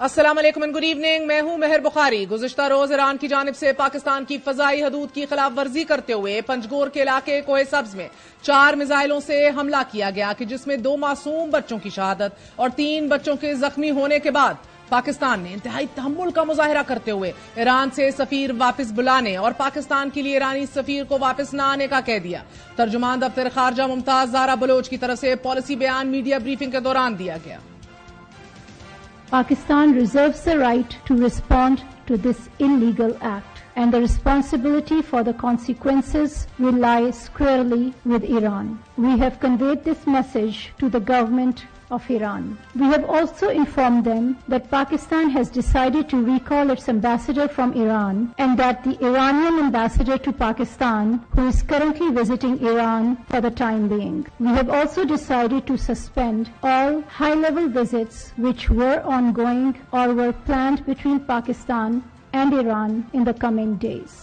السلام علیکم and good evening, میں ہوں مہر بخاری۔ گزشتہ روز ایران کی جانب سے پاکستان کی فضائی حدود کی خلاف ورزی کرتے ہوئے پنجگور کے علاقے کوہ سبز میں 4 میزائلوں سے حملہ کیا گیا کہ جس میں 2 معصوم بچوں کی شہادت اور 3 بچوں کے زخمی ہونے کے بعد پاکستان نے انتہائی تحمل کا مظاہرہ کرتے ہوئے ایران سے سفیر واپس بلانے اور پاکستان کے لیے ایرانی سفیر کو واپس نہ آنے کا کہہ دیا۔ ترجمان دفتر خارجہ ممتاز زارا بلوچ کی طرف سے پالیسی بیان میڈیا بریفنگ کے دوران دیا گیا۔ Pakistan reserves the right to respond to this illegal act, and the responsibility for the consequences will lie squarely with Iran. We have conveyed this message to the government of Iran. We have also informed them that Pakistan has decided to recall its ambassador from Iran and that the Iranian ambassador to Pakistan, who is currently visiting Iran for the time being. We have also decided to suspend all high-level visits which were ongoing or were planned between Pakistan and Iran in the coming days.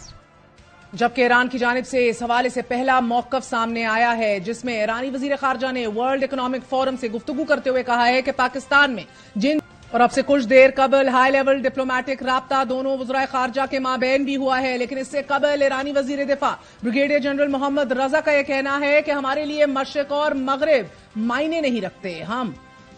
جبکہ ایران کی جانب سے اس حوالے سے پہلا موقف سامنے آیا ہے جس میں ایرانی وزیر خارجہ نے ورلڈ اکنامک فورم سے گفتگو کرتے ہوئے کہا ہے کہ پاکستان میں جن اور اب سے کچھ دیر قبل ہائی لیول ڈپلومیٹک رابطہ دونوں وزرائے خارجہ کے مابین بھی ہوا ہے، لیکن اس سے قبل ایرانی وزیر دفاع بریگیڈیئر جنرل محمد رضا کا یہ کہنا ہے کہ ہمارے لیے مشرق اور مغرب معنی نہیں رکھتے، ہم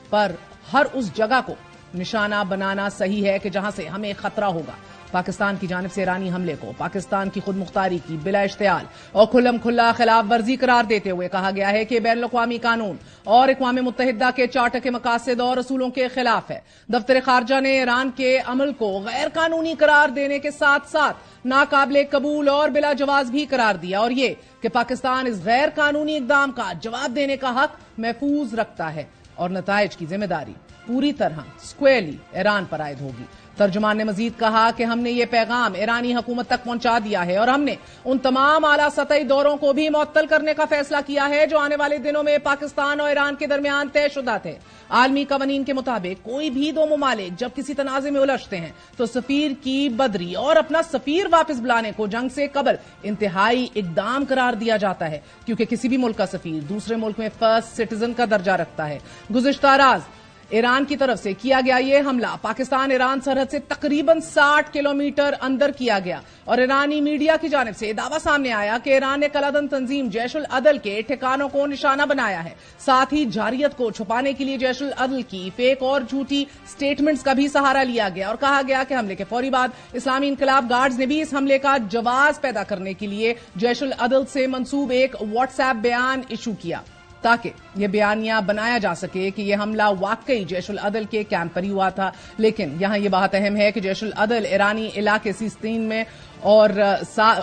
پر ہر اس جگہ کو نشانہ بنانا صحیح ہے کہ جہاں سے ہمیں خطرہ ہوگا۔ پاکستان کی جانب سے ایرانی حملے کو پاکستان کی خود مختاری کی بلا اشتعال اور کھلم کھلا خلاف ورزی قرار دیتے ہوئے کہا گیا ہے کہ بین الاقوامی قانون اور اقوام متحدہ کے چارٹر کے مقاصد اور اصولوں کے خلاف ہے۔ دفتر خارجہ نے ایران کے عمل کو غیر قانونی قرار دینے کے ساتھ ساتھ ناقابل قبول اور بلا جواز بھی قرار دیا، اور یہ کہ پاکستان اس غیر قانونی اقدام کا جواب دینے کا حق محفوظ رکھتا ہے اور نتائج کی ذمہ داری پوری طرح اسکوئرلی ایران پر عائد ہوگی۔ ترجمان نے مزید کہا کہ ہم نے یہ پیغام ایرانی حکومت تک پہنچا دیا ہے اور ہم نے ان تمام اعلیٰ سطحی دوروں کو بھی معطل کرنے کا فیصلہ کیا ہے جو آنے والے دنوں میں پاکستان اور ایران کے درمیان طے شدہ تھے۔ عالمی قوانین کے مطابق کوئی بھی 2 ممالک جب کسی تنازع میں الجھتے ہیں تو سفیر کی بدری اور اپنا سفیر واپس بلانے کو جنگ سے قبل انتہائی اقدام قرار دیا جاتا ہے، کیونکہ کسی بھی ملک کا سفیر دوسرے ملک میں فرسٹ سٹیزن کا درجہ رکھتا ہے۔ گزشتہ راز ایران کی طرف سے کیا گیا یہ حملہ پاکستان ایران سرحد سے تقریباً 60 کلومیٹر اندر کیا گیا، اور ایرانی میڈیا کی جانب سے دعویٰ سامنے آیا کہ ایران نے کالعدل تنظیم جیش العدل کے ٹھکانوں کو نشانہ بنایا ہے۔ ساتھ ہی جارحیت کو چھپانے کے لیے جیش العدل کی فیک اور جھوٹی سٹیٹمنٹس کا بھی سہارا لیا گیا، اور کہا گیا کہ حملے کے فوری بعد اسلامی انقلاب گارڈز نے بھی اس حملے کا جواز پیدا کرنے کے لیے جیش العدل سے منسوب ایک واٹس ایپ بیان ایشو کیا تاکہ یہ بیانیہ بنایا جا سکے کہ یہ حملہ واقعی جیش العدل کے کیمپ پر ہی ہوا تھا۔ لیکن یہاں یہ بات اہم ہے کہ جیش العدل ایرانی علاقے سیستین میں اور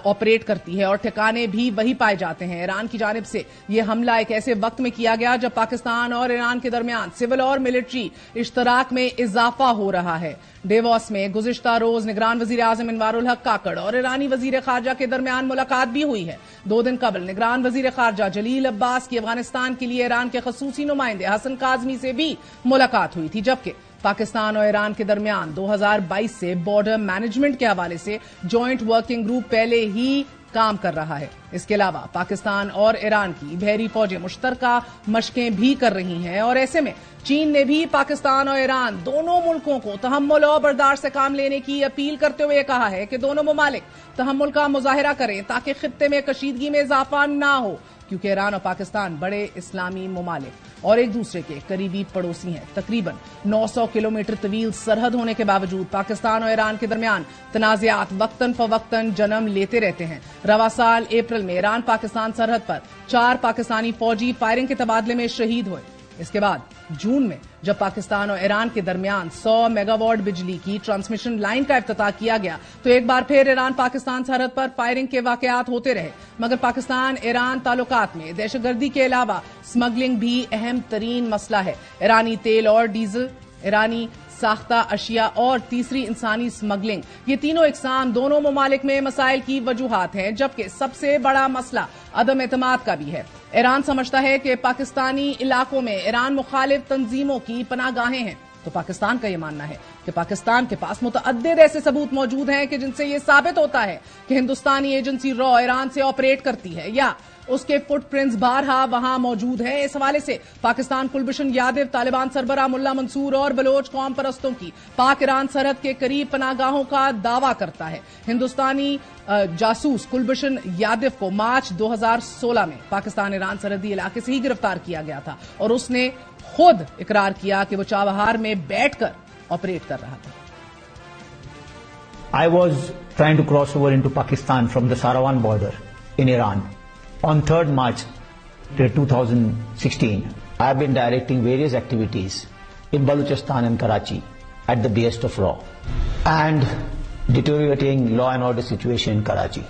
آپریٹ کرتی ہے اور ٹھکانے بھی وہی پائے جاتے ہیں۔ ایران کی جانب سے یہ حملہ ایک ایسے وقت میں کیا گیا جب پاکستان اور ایران کے درمیان سول اور ملٹری اشتراک میں اضافہ ہو رہا ہے۔ ڈیووس میں گزشتہ روز نگران وزیر اعظم انوار الحق کاکڑ اور ایرانی وزیر خارجہ کے درمیان ملاقات بھی ہوئی ہے۔ 2 دن قبل نگران وزیر خارجہ جلیل عباس کی افغانستان کے لیے ایران کے خصوصی نمائندے حسن کاظمی سے بھی ملاقات ہوئی تھی، جبکہ پاکستان اور ایران کے درمیان 2022 سے بارڈر مینجمنٹ کے حوالے سے جوائنٹ ورکنگ گروپ پہلے ہی کام کر رہا ہے۔ اس کے علاوہ پاکستان اور ایران کی بحری فوجیں مشترکہ مشقیں بھی کر رہی ہیں، اور ایسے میں چین نے بھی پاکستان اور ایران دونوں ملکوں کو تحمل اور برداشت سے کام لینے کی اپیل کرتے ہوئے کہا ہے کہ دونوں ممالک تحمل کا مظاہرہ کریں تاکہ خطے میں کشیدگی میں اضافہ نہ ہو، کیونکہ ایران اور پاکستان بڑے اسلامی ممالک اور ایک دوسرے کے قریبی پڑوسی ہیں۔ تقریباً 900 کلومیٹر طویل سرحد ہونے کے باوجود پاکستان اور ایران کے درمیان تنازعات وقتاً فوقتاً جنم لیتے رہتے ہیں۔ رواں سال اپریل میں ایران پاکستان سرحد پر 4 پاکستانی فوجی فائرنگ کے تبادلے میں شہید ہوئے۔ اس کے بعد جون میں جب پاکستان اور ایران کے درمیان 100 میگا واٹ بجلی کی ٹرانسمیشن لائن کا افتتاح کیا گیا تو ایک بار پھر ایران پاکستان سرحد پر فائرنگ کے واقعات ہوتے رہے، مگر پاکستان ایران تعلقات میں دہشت گردی کے علاوہ اسمگلنگ بھی اہم ترین مسئلہ ہے۔ ایرانی تیل اور ڈیزل، ایرانی ساختہ اشیاء اور تیسری انسانی اسمگلنگ، یہ تینوں اقسام دونوں ممالک میں مسائل کی وجوہات ہیں، جبکہ سب سے بڑا مسئلہ عدم اعتماد کا بھی ہے۔ ایران سمجھتا ہے کہ پاکستانی علاقوں میں ایران مخالف تنظیموں کی پناہ گاہیں ہیں، تو پاکستان کا یہ ماننا ہے کہ کہ پاکستان کے پاس متعدد ایسے ثبوت موجود ہیں کہ جن سے یہ ثابت ہوتا ہے کہ ہندوستانی ایجنسی را ایران سے آپریٹ کرتی ہے یا اس کے فٹ پرنٹس بارہا وہاں موجود ہیں. اس حوالے سے پاکستان کلبھوشن یادو، طالبان سربراہ ملا منصور اور بلوچ قوم پرستوں کی پاک ایران سرحد کے قریب پناہگاہوں کا دعویٰ کرتا ہے. ہندوستانی جاسوس کلبھوشن یادو کو مارچ 2016 میں پاکستان ایران سرحدی علاقے سے ہی گرفتار کیا گیا تھا اور اس نے خود اقرار کیا کہ وہ چابہار میں بیٹھ کر آپریٹ کر رہا تھا. I was trying to cross over into Pakistan from the Sarawan border in Iran. On 3rd March 2016, I have been directing various activities in Balochistan and Karachi at the behest of RAW and deteriorating law and order situation in Karachi.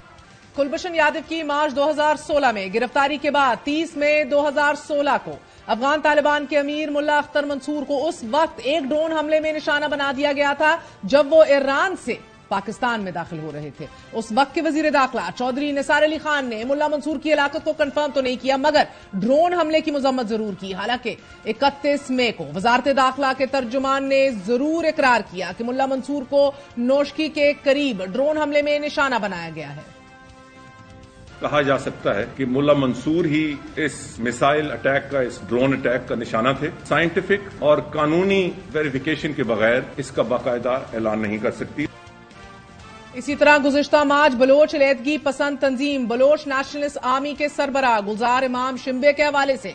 Kulbhushan Yadav کی مارچ 2016 میں گرفتاری کے بعد 30 مئی 2016 کو افغان طالبان کے امیر ملا اختر منصور کو اس وقت ایک ڈرون حملے میں نشانہ بنا دیا گیا تھا جب وہ ایران سے پاکستان میں داخل ہو رہے تھے. اس وقت کے وزیر داخلہ چودھری نثار علی خان نے ملا منصور کی ہلاکت کو کنفرم تو نہیں کیا مگر ڈرون حملے کی مذمت ضرور کی. حالانکہ 31 مئی کو وزارت داخلہ کے ترجمان نے ضرور اقرار کیا کہ ملا منصور کو نوشکی کے قریب ڈرون حملے میں نشانہ بنایا گیا ہے. کہا جا سکتا ہے کہ ملا منصور ہی اس میسائل اٹیک کا، اس ڈرون اٹیک کا نشانہ تھے. سائنٹیفک اور قانونی ویریفیکیشن کے بغیر اس کا باقاعدہ اعلان نہیں کر سکتی. اسی طرح گزشتہ مارچ بلوچ علیحدگی پسند تنظیم بلوچ نیشنلسٹ آرمی کے سربراہ گلزار امام شمبے کے حوالے سے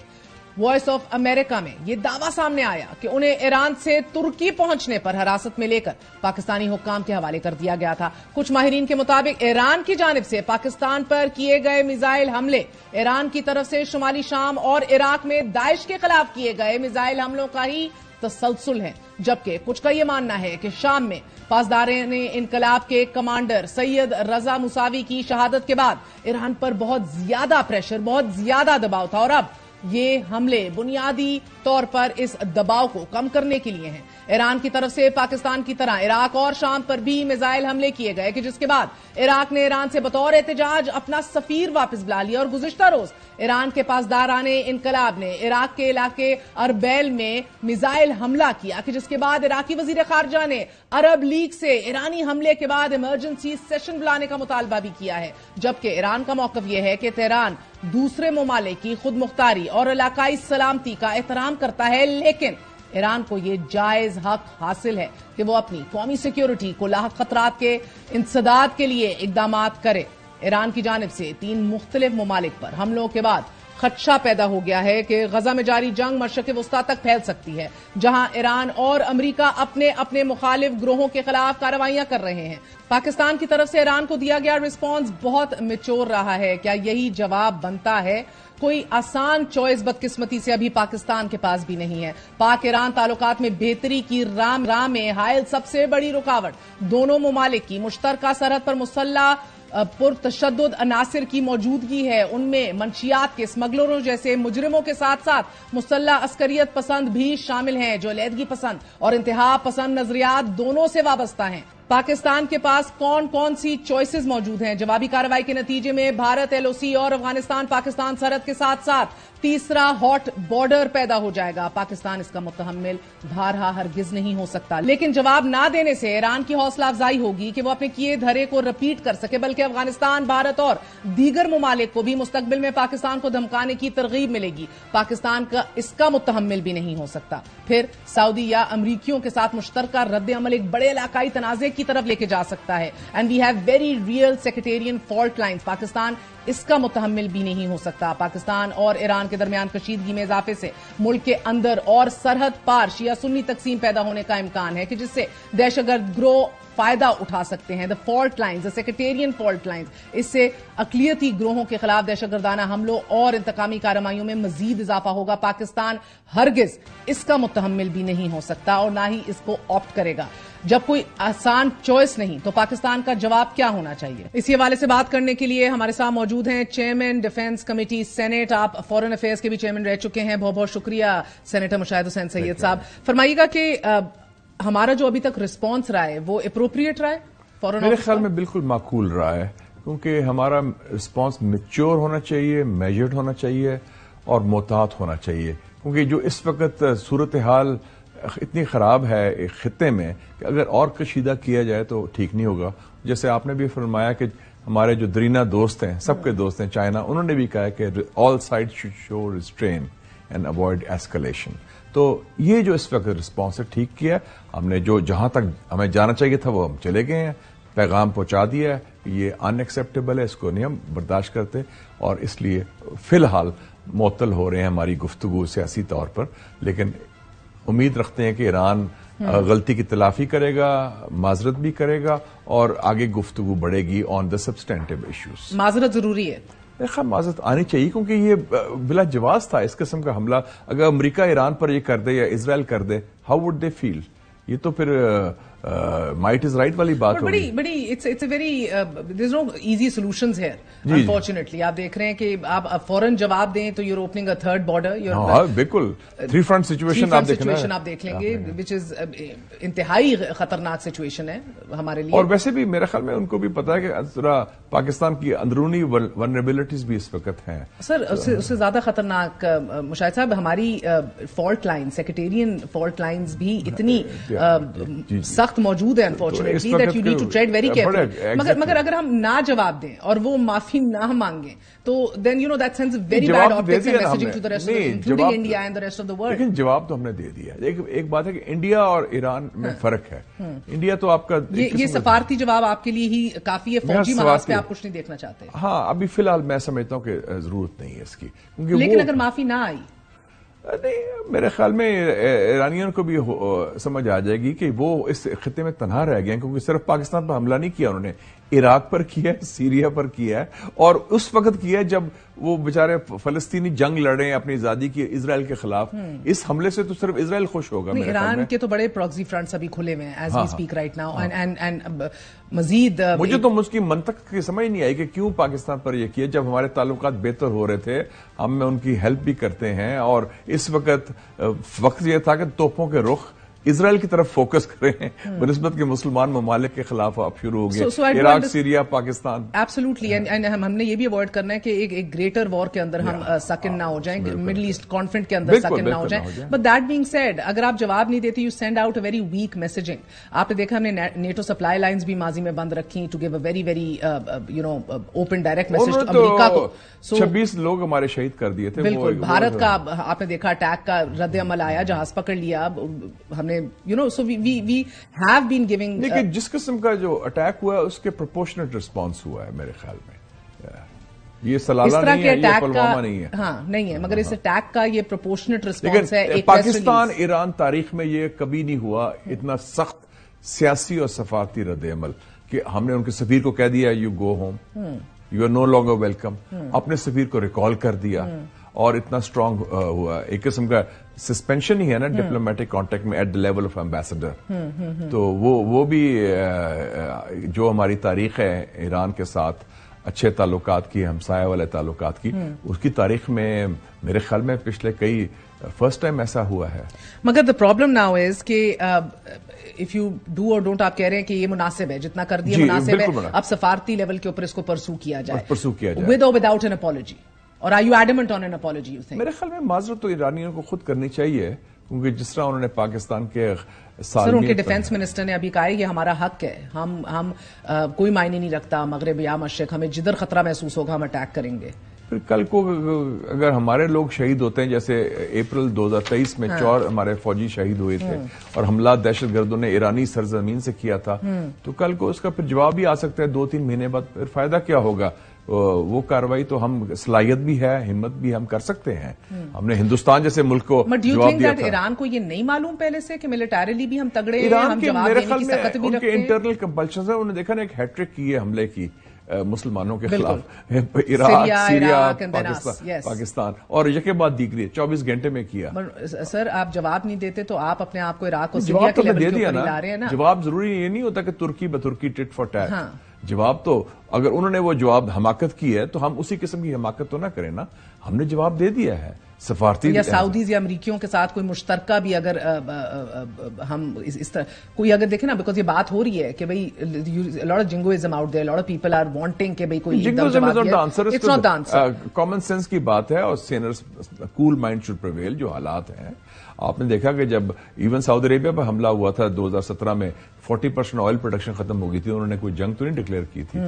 وائس آف امریکہ میں یہ دعویٰ سامنے آیا کہ انہیں ایران سے ترکی پہنچنے پر حراست میں لے کر پاکستانی حکام کے حوالے کر دیا گیا تھا. کچھ ماہرین کے مطابق ایران کی جانب سے پاکستان پر کیے گئے میزائل حملے ایران کی طرف سے شمالی شام اور عراق میں داعش کے خلاف کیے گئے میزائل حملوں کا ہی تسلسل ہے. جبکہ کچھ کا یہ ماننا ہے کہ شام میں پاسداران انقلاب کے کمانڈر سید رضا موساوی کی شہادت کے بعد ایران پر بہت زیادہ پریشر، بہت زیادہ دباؤ تھا اور اب یہ حملے بنیادی طور پر اس دباؤ کو کم کرنے کے لیے ہیں. ایران کی طرف سے پاکستان کی طرح عراق اور شام پر بھی میزائل حملے کیے گئے کہ جس کے بعد عراق نے ایران سے بطور احتجاج اپنا سفیر واپس بلا لیا اور گزشتہ روز ایران کے پاسداران انقلاب نے عراق کے علاقے اربیل میں میزائل حملہ کیا کہ جس کے بعد عراقی وزیر خارجہ نے عرب لیگ سے ایرانی حملے کے بعد ایمرجنسی سیشن بلانے کا مطالبہ بھی کیا ہے. جبکہ ایران کا موقف یہ ہے کہ تہران دوسرے ممالک کی خود مختاری اور علاقائی سلامتی کا احترام کرتا ہے لیکن ایران کو یہ جائز حق حاصل ہے کہ وہ اپنی قومی سیکیورٹی کو لاحق خطرات کے انسداد کے لیے اقدامات کرے. ایران کی جانب سے 3 مختلف ممالک پر حملوں کے بعد خدشہ پیدا ہو گیا ہے کہ غزہ میں جاری جنگ مشرق وسطیٰ تک پھیل سکتی ہے جہاں ایران اور امریکہ اپنے اپنے مخالف گروہوں کے خلاف کارروائیاں کر رہے ہیں. پاکستان کی طرف سے ایران کو دیا گیا رسپانس بہت میچور رہا ہے. کیا یہی جواب بنتا ہے؟ کوئی آسان چوائس بدقسمتی سے ابھی پاکستان کے پاس بھی نہیں ہے. پاک ایران تعلقات میں بہتری کی راہ میں حائل سب سے بڑی رکاوٹ دونوں ممالک کی مشترکہ سرحد پر مسلح پرتشدد عناصر کی موجودگی ہے. ان میں منشیات کے اسمگلروں جیسے مجرموں کے ساتھ ساتھ مسلح عسکریت پسند بھی شامل ہیں جو علیحدگی پسند اور انتہا پسند نظریات دونوں سے وابستہ ہیں. پاکستان کے پاس کون کون سی چوائسز موجود ہیں؟ جوابی کارروائی کے نتیجے میں بھارت LOC اور افغانستان پاکستان سرحد کے ساتھ ساتھ تیسرا ہاٹ بارڈر پیدا ہو جائے گا. پاکستان اس کا متحمل بھارہا ہرگز نہیں ہو سکتا لیکن جواب نہ دینے سے ایران کی حوصلہ افزائی ہوگی کہ وہ اپنے کیے دھرے کو رپیٹ کر سکے بلکہ افغانستان، بھارت اور دیگر ممالک کو بھی مستقبل میں پاکستان کو دھمکانے کی ترغیب ملے گی. پاکستان کا اس کا متحمل بھی نہیں ہو سکتا. پھر سعودی یا امریکیوں کے ساتھ مشترکہ رد عمل ایک بڑے علاقائی تنازع کی طرف لے کے جا سکتا ہے. And we have very real sectarian fault lines. Pakistan اس کا متحمل بھی نہیں ہو سکتا. پاکستان اور ایران کے درمیان کشیدگی میں اضافے سے ملک کے اندر اور سرحد پار شیعہ سنی تقسیم پیدا ہونے کا امکان ہے کہ جس سے دہشت گرد گروہ فائدہ اٹھا سکتے ہیں. The fault lines, the sectarian fault lines, اس سے اقلیتی گروہوں کے خلاف دہشت گردانہ حملوں اور انتقامی کارروائیوں میں مزید اضافہ ہوگا. پاکستان ہرگز اس کا متحمل بھی نہیں ہو سکتا اور نہ ہی اس کو آپٹ کرے گا. جب کوئی آسان چوائس نہیں تو پاکستان کا جواب کیا ہونا چاہیے؟ اسی حوالے سے بات کرنے کے لیے ہمارے ساتھ موجود ہیں چیئرمین ڈیفنس کمیٹی سینیٹ. آپ فورن افیئرز کے بھی چیئرمین رہ چکے ہیں. بہت بہت شکریہ سینیٹر مشاہد حسین سید صاحب. فرمائیے گا کہ ہمارا جو ابھی تک رسپانس رہا ہے وہ اپروپریٹ رہا ہے؟ میرے خیال میں بالکل معقول رہا ہے کیونکہ ہمارا رسپانس میچور ہونا چاہیے، میجرڈ ہونا چاہیے اور محتاط ہونا چاہیے کیونکہ جو اس وقت صورتحال اتنی خراب ہے ایک خطے میں کہ اگر اور کشیدہ کیا جائے تو ٹھیک نہیں ہوگا. جیسے آپ نے بھی فرمایا کہ ہمارے جو درینا دوست ہیں, سب کے دوست ہیں چائنا, انہوں نے بھی کہا کہ all side should show restraint and avoid escalation. تو یہ جو اس وقت رسپانس ہے ٹھیک کیا, ہم نے جو جہاں تک ہمیں جانا چاہیے تھا وہ ہم چلے گئے ہیں, پیغام پہنچا دیا ہے کہ یہ ان ایکسیپٹیبل ہے, اس کو نہیں ہم برداشت کرتے, اور اس لیے فی الحال معطل ہو رہے ہیں ہماری گفتگو سیاسی طور پر. لیکن امید رکھتے ہیں کہ ایران غلطی کی تلافی کرے گا, معذرت بھی کرے گا, اور آگے گفتگو بڑھے گی آن دا سبسٹینٹیو ایشوز. معذرت ضروری ہے, معذرت آنی چاہیے, کیونکہ یہ بلا جواز تھا اس قسم کا حملہ. اگر امریکہ ایران پر یہ کر دے یا اسرائیل کر دے, ہاؤ وڈ دے فیل؟ یہ تو پھر مائٹ از رائٹ والی بات ہوگی. بڑی it's a very there is no easy solutions here unfortunately. آپ دیکھ رہے ہیں کہ آپ فوراً جواب دیں تو you are opening a third border. ہاں بالکل, تھری فرنٹ سچویشن آپ دیکھ لیں گے, وچ از انتہائی خطرناک سچویشن ہے ہمارے لیے. اور ویسے بھی میرے خیال میں ان کو بھی پتا ہے کہ ذرا پاکستان کی اندرونی ونریبلٹیز بھی اس وقت ہیں. سر اس سے زیادہ خطرناک مشاہد صاحب ہماری fault line, sectarian fault lines بھی اتنی سخت موجود ہے unfortunately that you need to tread very carefully. مگر اگر ہم نہ جواب دیں اور وہ معافی نہ مانگیں تو then you know that sends very bad optics and messaging to the rest of including India and the rest of the world. لیکن جواب تو ہم نے دے دیا. ایک بات ہے کہ انڈیا اور ایران میں فرق ہے. انڈیا تو آپ کا یہ سفارتی جواب آپ کے لیے ہی کافی ہے, فوجی محاذ پہ آپ کچھ نہیں دیکھنا چاہتے. ہاں ابھی فی الحال میں سمجھتا ہوں کہ ضرورت نہیں ہے اس کی, لیکن اگر معافی نہ آئی نہیں, میرے خیال میں ایرانیوں کو بھی سمجھ آ جائے گی کہ وہ اس خطے میں تنہا رہ گئے, کیونکہ صرف پاکستان پر حملہ نہیں کیا انہوں نے, عراق پر کیا ہے, سیریا پر کیا ہے, اور اس وقت کیا ہے جب وہ بیچارے فلسطینی جنگ لڑ رہے ہیں اپنی آزادی کی اسرائیل کے خلاف. اس حملے سے تو صرف اسرائیل خوش ہوگا. ایران کے تو بڑے پراکسی فرنٹس ابھی کھلے ہوئے ہیں as we speak right now, and مزید مجھے تو اس کی منطق کی سمجھ نہیں آئی کہ کیوں پاکستان پر یہ کیا, جب ہمارے تعلقات بہتر ہو رہے تھے, ہم ان کی ہیلپ بھی کرتے ہیں, اور اس وقت یہ تھا کہ توپوں کے رخ اسرائیل کی طرف فوکس کریں بنسبت کے مسلمان ممالک کے خلاف اب شروع ہو گئے, Iraq, Syria, Pakistan. Absolutely, and ہم نے یہ بھی اوائڈ کرنا ہے کہ ایک گریٹر وار کے اندر ہم سکن نہ ہو جائیں, مڈل ایسٹ کانفلکٹ کے اندر سکن نہ ہو جائیں. بٹ دیٹ بینگ سیڈ, اگر آپ جواب نہیں دیتے, you send out a very weak messaging. آپ نے دیکھا ہم نے نیٹو سپلائی لائنز بھی ماضی میں بند رکھی to give a very very you know open direct message امریکہ کو. 26 لوگ ہمارے شہید کر دیے تھے. بالکل, بھارت کا آپ نے دیکھا اٹیک کا رد عمل آیا, جہاز پکڑ لیا ہم نے, you know, so we have been giving. لیکن جس قسم کا جو اٹیک ہوا ہے اس کے پروپورشنٹ رسپانس ہوا ہے میرے خیال میں. یہ سلالہ نہیں ہے, یہ پلوامہ نہیں ہے. ہاں نہیں ہے, مگر اس اٹیک کا یہ پروپورشنٹ رسپانس ہے. پاکستان ایران تاریخ میں یہ کبھی نہیں ہوا اتنا سخت سیاسی اور سفارتی رد عمل کہ ہم نے ان کے سفیر کو کہہ دیا you go home, you are no longer welcome. اپنے سفیر کو ریکال کر دیا, اور اتنا اسٹرانگ ہوا. ایک قسم کا سسپینشن ہی ہے نا ڈپلومیٹک کانٹیکٹ میں at the level of ambassador. تو وہ بھی جو ہماری تاریخ ہے ایران کے ساتھ اچھے تعلقات کی, ہمسایہ والے تعلقات کی, اس کی تاریخ میں میرے خیال میں پچھلے کئی فرسٹ ٹائم ایسا ہوا ہے. مگر دا پرابلم ناؤ از کہ اف یو ڈو اور ڈونٹ, آپ کہہ رہے ہیں کہ یہ مناسب ہے, جتنا کر دیا مناسب ہے, اب سفارتی لیول کے اوپر اس کو پرسو کیا جائے ود اور وداؤٹ این اپالوجی. اور are you adamant on an apology you think? میرے خیال میں معذرت تو ایرانیوں کو خود کرنی چاہیے, کیونکہ جس طرح انہوں نے پاکستان کے سر, ان کے ڈیفنس منسٹر نے ابھی کہا ہے کہ ہمارا حق ہے, ہم کوئی معنی نہیں رکھتا مغرب یا مشرق, ہمیں جدھر خطرہ محسوس ہوگا ہم اٹیک کریں گے. پھر کل کو اگر ہمارے لوگ شہید ہوتے ہیں, جیسے اپریل 2023 میں 4 ہمارے فوجی شہید ہوئے تھے, اور حملہ دہشت گردوں نے ایرانی سرزمین سے کیا تھا, تو کل کو اس کا پھر جواب بھی آ سکتا ہے 2-3 مہینے بعد. پھر فائدہ کیا ہوگا؟ وہ کارروائی تو ہم صلاحیت بھی ہے, ہمت بھی ہم کر سکتے ہیں. ہم نے ہندوستان جیسے ملک کو جواب دیا تھا. ایران کو یہ نہیں معلوم پہلے سے کہ ملیٹریلی بھی ہم تگڑے ہیں, ہم جواب دینے کی سخت بھی رکھتے ہیں. انٹرنل کمپلشنز ہیں, انہوں نے دیکھا نا ایک ہیٹرک کی ہے حملے کی مسلمانوں کے خلاف, عراق, سیریا, پاکستان, اور یکے بعد دیگری 24 گھنٹے میں کیا. سر آپ جواب نہیں دیتے تو آپ اپنے آپ کو عراق اور سیریا کے لیول کے اوپر لا رہے ہیں نا. جواب ضروری یہ نہیں ہوتا کہ ترکی بترکی ٹٹ فار ٹیٹ. جواب تو اگر انہوں نے وہ جواب حماقت کی ہے تو ہم اسی قسم کی حماقت تو نہ کریں نا. ہم نے جواب دے دیا ہے. سفارتی یا سعودیز یا امریکیوں کے ساتھ کوئی مشترکہ بھی اگر ہم اس طرح کوئی اگر دیکھیں نا, بیکاز یہ بات ہو رہی ہے کہ بھائی lot of jingoism out there, lot of people are wanting کہ بھئی کوئی کامن سینس کی بات ہے, اور saner's cool mind should prevail. جو حالات ہیں آپ نے دیکھا کہ جب ایون سعودی عربیہ پہ حملہ ہوا تھا 2017 میں 40% آئل پروڈکشن ختم ہو گئی تھی, انہوں نے کوئی جنگ تو نہیں ڈکلیئر کی تھی.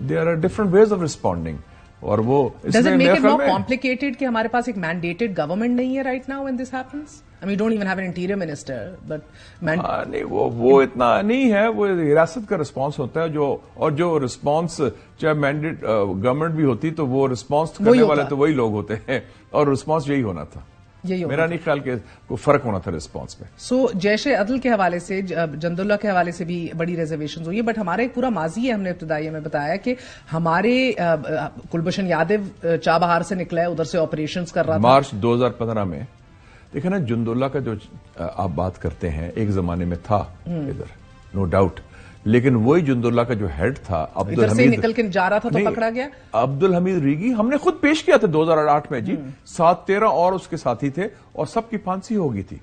There are different ways of responding. اور وہ Does it make it more complicated کہ ہمارے پاس ایک مینڈیٹڈ گورنمنٹ نہیں ہے right now when this happens? I mean, you don't even have an interior minister, but نہیں وہ اتنا نہیں ہے, وہ ریاست کا رسپانس ہوتا ہے اور جو رسپانس چاہے مینڈیٹ گورنمنٹ بھی ہوتی تو وہ رسپانس کرنے والے تو وہی لوگ ہوتے ہیں, اور رسپانس یہی ہونا تھا. میرا نہیں خیال کہ کوئی فرق ہونا تھا رسپانس میں. سو جیش عدل کے حوالے سے, جندولہ کے حوالے سے بھی بڑی ریزرویشنز ہوئی ہے, بٹ ہمارا ایک پورا ماضی ہے. ہم نے ابتدائی میں بتایا کہ ہمارے کلبھوشن یادو چابہار سے نکلا ہے, ادھر سے آپریشنز کر رہا تھا. مارچ 2015 میں دیکھیں نا, جندولہ کا جو آپ بات کرتے ہیں ایک زمانے میں تھا ادھر, نو ڈاؤٹ, لیکن وہی جندولہ کا جو ہیڈ تھا عبدالحمید نکل کے جا رہا تھا تو پکڑا گیا. عبدالحمید ریگی ہم نے خود پیش کیا تھا 2008 میں جی, 7-13 اور اس کے ساتھی تھے اور سب کی پھانسی ہو گئی تھی.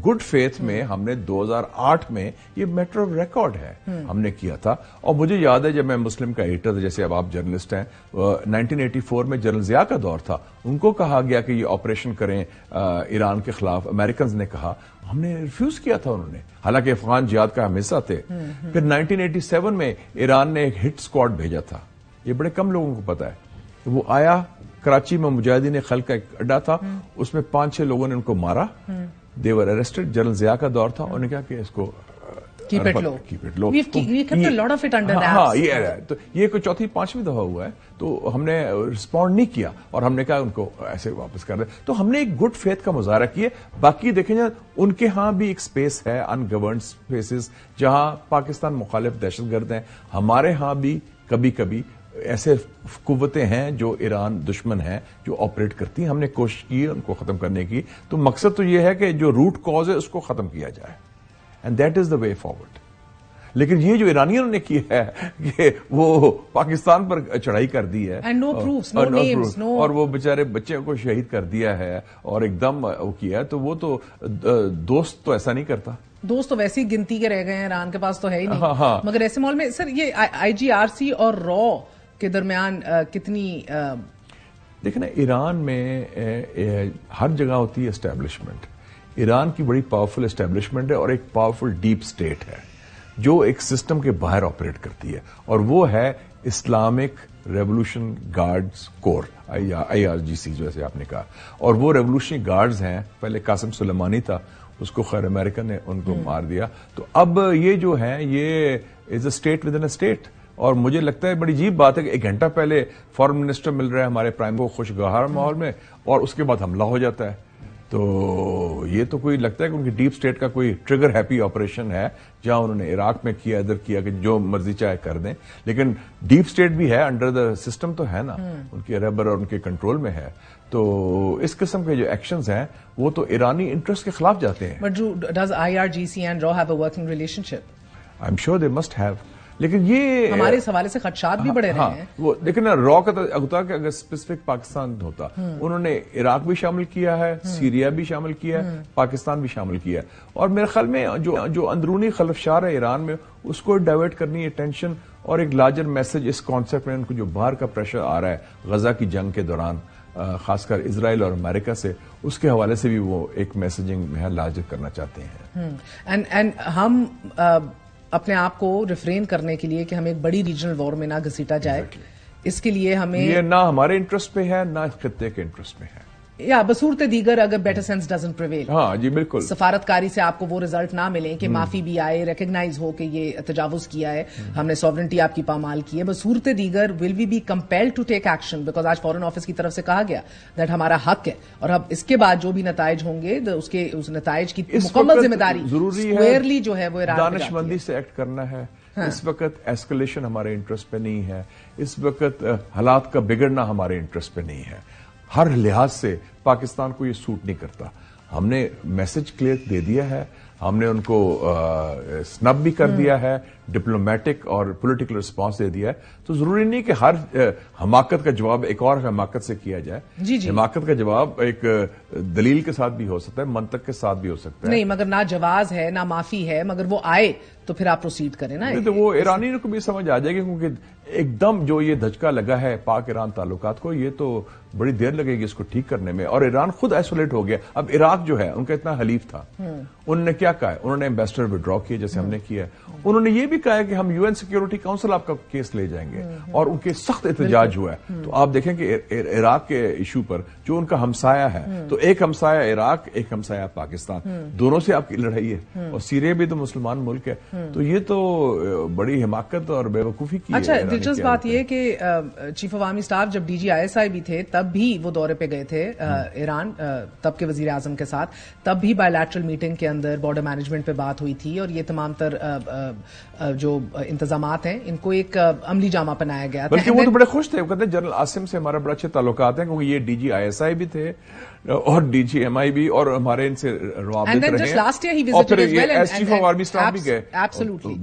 گڈ فیتھ میں ہم نے 2008 میں یہ میٹر آف ریکارڈ ہے ہم نے کیا تھا. اور مجھے یاد ہے جب میں مسلم کا ایڈیٹر تھا, جیسے اب آپ جرنلسٹ ہیں, 1984 میں جنرل ضیاء کا دور تھا, ان کو کہا گیا کہ یہ آپریشن کریں ایران کے خلاف. امریکنز نے کہا, ہم نے ریفیوز کیا تھا انہوں نے, حالانکہ افغان جہاد کا ہم حصہ تھے. پھر 1987 میں ایران نے ایک ہٹ اسکواڈ بھیجا تھا, یہ بڑے کم لوگوں کو پتا ہے. وہ آیا کراچی میں, مجاہدین خلق کا ایک اڈا تھا, اس میں 5-6 لوگوں نے ان کو مارا. دے ور اریسٹڈ. جنرل ضیاء کا دور تھا, انہوں نے کہا کہ اس کو keep it low. We kept a lot of it under wraps. ہاں, تو یہ کوئی 4-5ویں دفعہ ہوا ہے, تو ہم نے رسپونڈ نہیں کیا اور ہم نے کہا ان کو ایسے واپس کر دیں. تو ہم نے ایک گڈ فیتھ کا مظاہرہ کیا. باقی دیکھیں جائے ان کے ہاں بھی ایک سپیس ہے, ان گورنڈ سپیسز, جہاں پاکستان مخالف دہشت گرد ہیں. ہمارے ہاں بھی کبھی کبھی ایسے قوتیں ہیں جو ایران دشمن ہیں جو آپریٹ کرتی ہیں. ہم نے کوشش کی ان کو ختم کرنے کی. تو مقصد تو یہ ہے کہ جو روٹ کاز ہے اس کو ختم کیا جائے, and that is the way forward. لیکن یہ جو ایرانیوں نے کیا ہے کہ وہ پاکستان پر چڑھائی کر دی ہے, and no proofs, no names, no, اور وہ بیچارے بچے کو شہید کر دیا ہے اور ایک دم وہ کیا ہے, تو وہ تو دوست تو ایسا نہیں کرتا. دوست تو ویسی گنتی کے رہ گئے ہیں, ایران کے پاس تو ہے ہی نہیں. مگر ایسے ماحول میں سر یہ IGRC اور را کے درمیان کتنی دیکھیں نا, ایران میں ہر جگہ ہوتی ہے اسٹیبلشمنٹ. ایران کی بڑی پاورفل اسٹیبلشمنٹ ہے اور ایک پاورفل ڈیپ اسٹیٹ ہے جو ایک سسٹم کے باہر آپریٹ کرتی ہے, اور وہ ہے اسلامک ریولوشن گارڈز کور, IRGC جیسے آپ نے کہا. اور وہ ریولوشنری گارڈز ہیں, پہلے قاسم سلیمانی تھا, اس کو خیر امریکہ نے ان کو مار دیا. تو اب یہ جو ہیں یہ is a state within a state. اور مجھے لگتا ہے بڑی عجیب بات ہے کہ 1 گھنٹہ پہلے فارن منسٹر مل رہا ہے ہمارے پرائم کو خوشگوار ماحول میں, اور اس کے بعد حملہ ہو جاتا ہے. تو یہ تو کوئی لگتا ہے کہ ان کی ڈیپ اسٹیٹ کا کوئی ٹریگر ہیپی آپریشن ہے, جہاں انہوں نے عراق میں کیا, ادھر کیا, کہ جو مرضی چاہے کر دیں. لیکن ڈیپ اسٹیٹ بھی ہے, انڈر دا سسٹم تو ہے نا, ان کے ریبر اور ان کے کنٹرول میں ہے. تو اس قسم کے جو ایکشنز ہیں وہ تو ایرانی انٹرسٹ کے خلاف جاتے ہیں. But does IRGC and RAW have a working relationship? I'm sure they must have. لیکن یہ ہمارے اس حوالے سے خدشات بھی بڑے رہے ہیں. وہ لیکن را کا ہوتا کہ اگر اسپیسیفک پاکستان ہوتا, انہوں نے عراق بھی شامل کیا ہے, سیریا بھی شامل کیا ہے, پاکستان بھی شامل کیا ہے. اور میرے خیال میں جو اندرونی خلفشار ہے ایران میں, اس کو ڈائیورٹ کرنی ہے ٹینشن, اور ایک لارجر میسج اس کانسیپٹ میں ان کو جو باہر کا پریشر آ رہا ہے غزہ کی جنگ کے دوران, خاص کر اسرائیل اور امریکہ سے, اس کے حوالے سے بھی وہ ایک میسجنگ میں لارجر کرنا چاہتے ہیں. اینڈ ہم اپنے آپ کو ریفرین کرنے کے لیے کہ ہم ایک بڑی ریجنل وار میں نہ گھسیٹا جائے, اس کے لیے ہمیں یہ نہ ہمارے انٹرسٹ پہ ہے نہ خطے کے انٹرسٹ میں ہے, یا بصورت دیگر اگر بیٹر سینس ڈزنٹ پریویل. ہاں جی بالکل. سفارتکاری سے آپ کو وہ ریزلٹ نہ ملیں کہ معافی بھی آئے, ریکگنائز ہو کہ یہ تجاوز کیا ہے, ہم نے سوورنٹی آپ کی پامال کی ہے. بصورت دیگر will we be compelled to take action, because آج فارن آفس کی طرف سے کہا گیا دیٹ ہمارا حق ہے, اور اب اس کے بعد جو بھی نتائج ہوں گے اس نتائج کی مکمل ذمہ داری اسکوئرلی جو ہے وہ دانش مندی سے ایکٹ کرنا ہے. اس وقت ایسکلیشن ہمارے انٹرسٹ پہ نہیں ہے, اس وقت حالات کا بگڑنا ہمارے انٹرسٹ پہ نہیں ہے. ہر لحاظ سے پاکستان کو یہ سوٹ نہیں کرتا. ہم نے میسج کلیئر دے دیا ہے, ہم نے ان کو سنب بھی کر دیا ہے, ڈپلومیٹک اور پولیٹیکل رسپانس دے دیا ہے. تو ضروری نہیں کہ ہر حماقت کا جواب ایک اور حماقت سے کیا جائے. حماقت کا جواب ایک دلیل کے ساتھ بھی ہو سکتا ہے, منطق کے ساتھ بھی ہو سکتا ہے. نہیں, مگر نہ جواز ہے نہ معافی ہے, مگر وہ آئے تو پھر آپ پروسیڈ کریں نا. تو وہ ایرانیوں کو بھی سمجھ آ جائے گی, کیونکہ ایک دم جو یہ دھچکا لگا ہے پاک ایران تعلقات کو, یہ تو بڑی دیر لگے گی اس کو ٹھیک کرنے میں. اور ایران خود آئسولیٹ ہو گیا. اب عراق جو ہے ان کا اتنا حلیف تھا, انہوں نے کیا کہا ہے, انہوں نے ایمبیسڈر وڈرا کیا جیسے ہم نے کیا ہے. انہوں نے یہ بھی کہا ہے کہ ہم UN سیکیورٹی کاؤنسل آپ کا کیس لے جائیں گے, اور ان کے سخت احتجاج ہوا ہے. تو آپ دیکھیں کہ عراق کے ایشو پر جو ان کا ہمسایہ ہے, تو ایک ہمسایہ عراق, ایک ہمسایہ پاکستان, دونوں سے آپ کی لڑائی ہے. اور سیریا بھی تو مسلمان ملک ہے. تو یہ تو بڑی حماقت اور بے وقوفی کی. اچھا, دلچسپ بات یہ کہ چیف آف آرمی اسٹاف جب DG ISI بھی تھے تب بھی وہ دورے پہ گئے تھے ایران, تب کے وزیر اعظم کے ساتھ. تب بھی بائی لیٹرل میٹنگ کے اندر بارڈر مینجمنٹ پہ بات ہوئی تھی, اور یہ تمام تر جو انتظامات ہیں ان کو ایک عملی جامہ پہنایا گیا تھا. بلکہ وہ تو بڑے خوش تھے, وہ کہتے ہیں جنرل عاصم سے ہمارا بڑے اچھے تعلقات ہیں, کیونکہ یہ DG ISI بھی تھے اور DG MI بھی, اور ہمارے ان سے روابط رہے ہیں. اور پھر یہ چیف آف آرمی اسٹاف بھی گئے.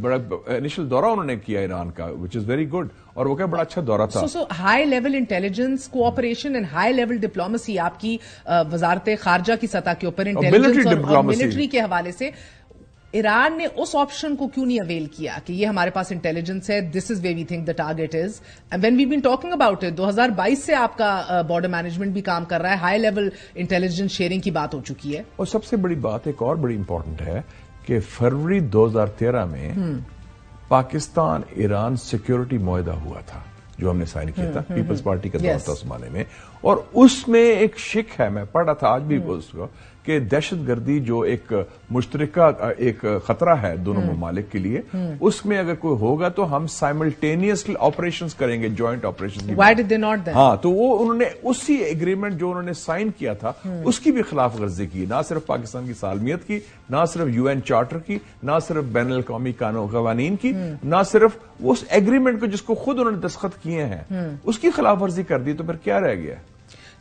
بڑا انیشل دورہ انہوں نے کیا ایران کا, وچ از ویری گڈ, اور وہ کیا بڑا اچھا دورہ تھا. So high level intelligence cooperation and high level diplomacy آپ کی وزارت خارجہ کی سطح کے اوپر, انٹیلیجنس اور ملٹری کے حوالے سے ایران نے اس آپشن کو کیوں نہیں اویل کیا کہ یہ ہمارے پاس انٹیلیجنس ہے, this is way we think the target is, when we been talking about it. 2022 سے آپ کا بارڈر مینجمنٹ بھی کام کر رہا ہے, ہائی لیول انٹیلیجنس شیئرنگ کی بات ہو چکی ہے. اور سب سے بڑی بات ایک اور بڑی امپورٹنٹ ہے کہ فروری 2013 میں پاکستان ایران سیکیورٹی معاہدہ ہوا تھا جو ہم نے سائن کیا تھا, پیپلز پارٹی کا دور تھا اس زمانے میں. اور اس میں ایک شک ہے, میں پڑھ رہا تھا آج بھی اس کو, کہ دہشت گردی جو ایک مشترکہ ایک خطرہ ہے دونوں ممالک کے لیے, اس میں اگر کوئی ہوگا تو ہم سائملٹینیسلی آپریشنز کریں گے, joint operation. Why did they not then? ہاں, تو وہ انہوں نے اسی ایگریمنٹ جو انہوں نے سائن کیا تھا اس کی بھی خلاف ورزی کی, نہ صرف پاکستان کی سالمیت کی, نہ صرف UN چارٹر کی, نہ صرف بین الاقوامی قوانین کی, نہ صرف اس ایگریمنٹ کو جس کو خود انہوں نے دستخط کیے ہیں اس کی خلاف ورزی کر دی. تو پھر کیا رہ گیا؟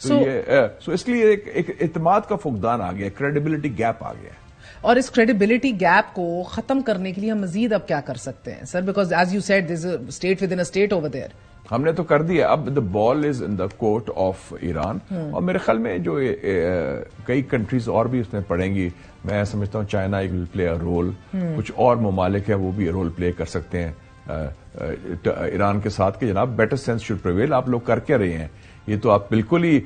سو اس لیے ایک اعتماد کا فقدان آ گیا, کریڈیبلٹی گیپ آ گیا. اور اس کریڈیبلٹی گیپ کو ختم کرنے کے لیے ہم مزید اب کیا کر سکتے ہیں sir? Because as you said there is a state within a state over there. ہم نے تو کر دیا, اب the ball is in the court of Iran. اور میرے خیال میں جو کئی کنٹریز اور بھی اس میں پڑیں گی, میں سمجھتا ہوں چائنا ول پلے اے رول, کچھ اور ممالک ہیں وہ بھی رول پلے کر سکتے ہیں ایران کے ساتھ, کہ جناب بیٹر سینس شوڈ پریویل. آپ لوگ کر کے رہے ہیں, یہ تو آپ بالکل ہی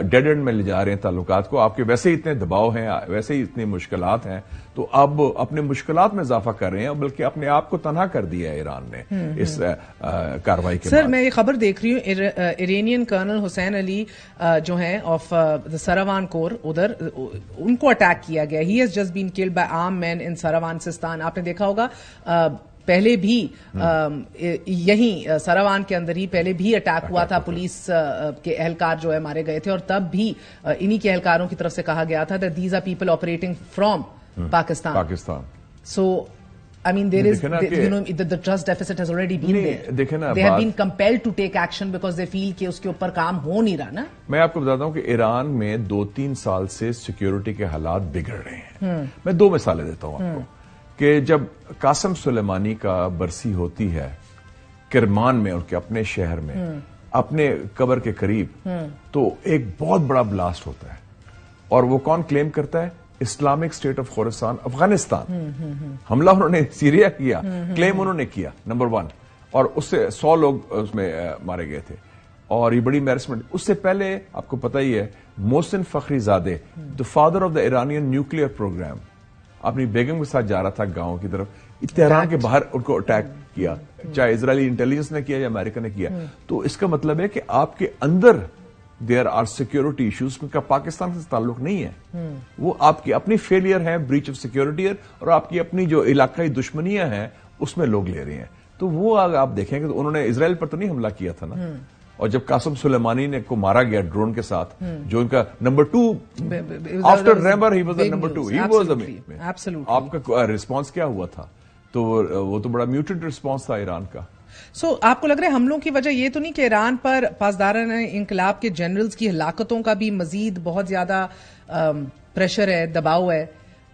ڈیڈ اینڈ میں لے جا رہے ہیں تعلقات کو. آپ کے ویسے ہی اتنے دباؤ ہیں, ویسے ہی اتنی مشکلات ہیں, تو اب اپنے مشکلات میں اضافہ کر رہے ہیں, بلکہ اپنے آپ کو تنہا کر دیا ہے ایران نے اس کارروائی کے بعد. سر میں یہ خبر دیکھ رہی ہوں, ایرانین کرنل حسین علی جو ہیں آف دا سراوان کور, ادھر ان کو اٹیک کیا گیا. He has just been killed by arm men in Saravan Sistan. آپ نے دیکھا ہوگا پہلے بھی یہیں سراوان کے اندر ہی پہلے بھی اٹیک ہوا تھا, پولیس کے اہلکار جو ہے مارے گئے تھے, اور تب بھی انہی کے اہلکاروں کی طرف سے کہا گیا تھا that these are people operating from Pakistan. So I mean there is the trust deficit has already been there. They have been compelled to take action because they feel کہ اس کے اوپر کام ہو نہیں رہا نا. میں آپ کو بتاتا ہوں کہ ایران میں 2-3 سال سے سیکیورٹی کے حالات بگڑ رہے ہیں. میں 2 مثالیں دیتا ہوں آپ کو, کہ جب قاسم سلیمانی کا برسی ہوتی ہے کرمان میں, ان کے اپنے شہر میں, اپنے قبر کے قریب, تو ایک بہت بڑا بلاسٹ ہوتا ہے. اور وہ کون کلیم کرتا ہے؟ Islamic State of Khorasan, Afghanistan. حملہ انہوں نے سیریا کیا, کلیم انہوں نے کیا, نمبر 1. اور اس سے 100 لوگ اس میں مارے گئے تھے, اور یہ بڑی ایمبیرسمنٹ. اس سے پہلے آپ کو پتہ ہی ہے, Mohsen Fakhrizadeh, the father of the Iranian nuclear program, اپنی بیگم کے ساتھ جا رہا تھا گاؤں کی طرف, تہران کے باہر ان کو اٹیک کیا, چاہے اسرائیلی انٹیلیجنس نے کیا یا امریکہ نے کیا. تو اس کا مطلب ہے کہ آپ کے اندر دیر آر سیکورٹی ایشوز کا پاکستان سے تعلق نہیں ہے, وہ آپ کی اپنی فیلئر ہے, بریچ آف سیکورٹی, اور آپ کی اپنی جو علاقائی دشمنیاں ہیں اس میں لوگ لے رہے ہیں. تو وہ آپ دیکھیں کہ انہوں نے اسرائیل پر تو نہیں حملہ کیا تھا نا. اور جب قاسم سلیمانی نے کو مارا گیا ڈرون کے ساتھ, جو ان کا number 2 after remember, he was number 2, he was آپ کا ریسپانس کیا ہوا تھا؟ تو وہ تو بڑا میوٹڈ ریسپانس تھا ایران کا. سو آپ کو لگ رہا ہے حملوں کی وجہ یہ تو نہیں کہ ایران پر پاسداران انقلاب کے جنرلز کی ہلاکتوں کا بھی مزید بہت زیادہ پریشر ہے, دباؤ ہے,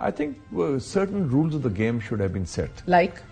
I think certain rules of the game should have been set. Like?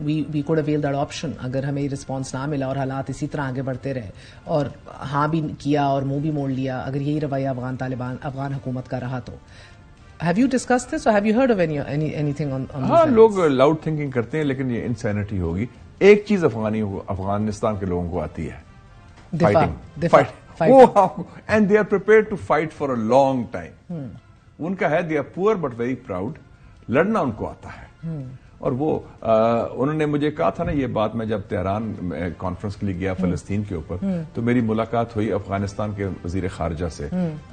we could avail that option اگر ہمیں رسپانس نہ ملا اور حالات اسی طرح آگے بڑھتے رہے اور ہاں بھی کیا اور منہ بھی موڑ لیا, اگر یہی رویہ افغان حکومت کا رہا تو. Have you discussed this or have you heard of anything on this? ہاں, لوگ لاؤڈ تھنکنگ کرتے ہیں لیکن یہ انسینٹی ہوگی. ایک چیز افغانستان کے لوگوں کو آتی ہے, and they are prepared to fight for a long time. ان کا ہے they are poor but very proud, لڑنا ان کو آتا ہے. اور وہ انہوں نے مجھے کہا تھا نا یہ بات, میں جب تہران کانفرنس کے لیے گیا فلسطین کے اوپر تو میری ملاقات ہوئی افغانستان کے وزیر خارجہ سے,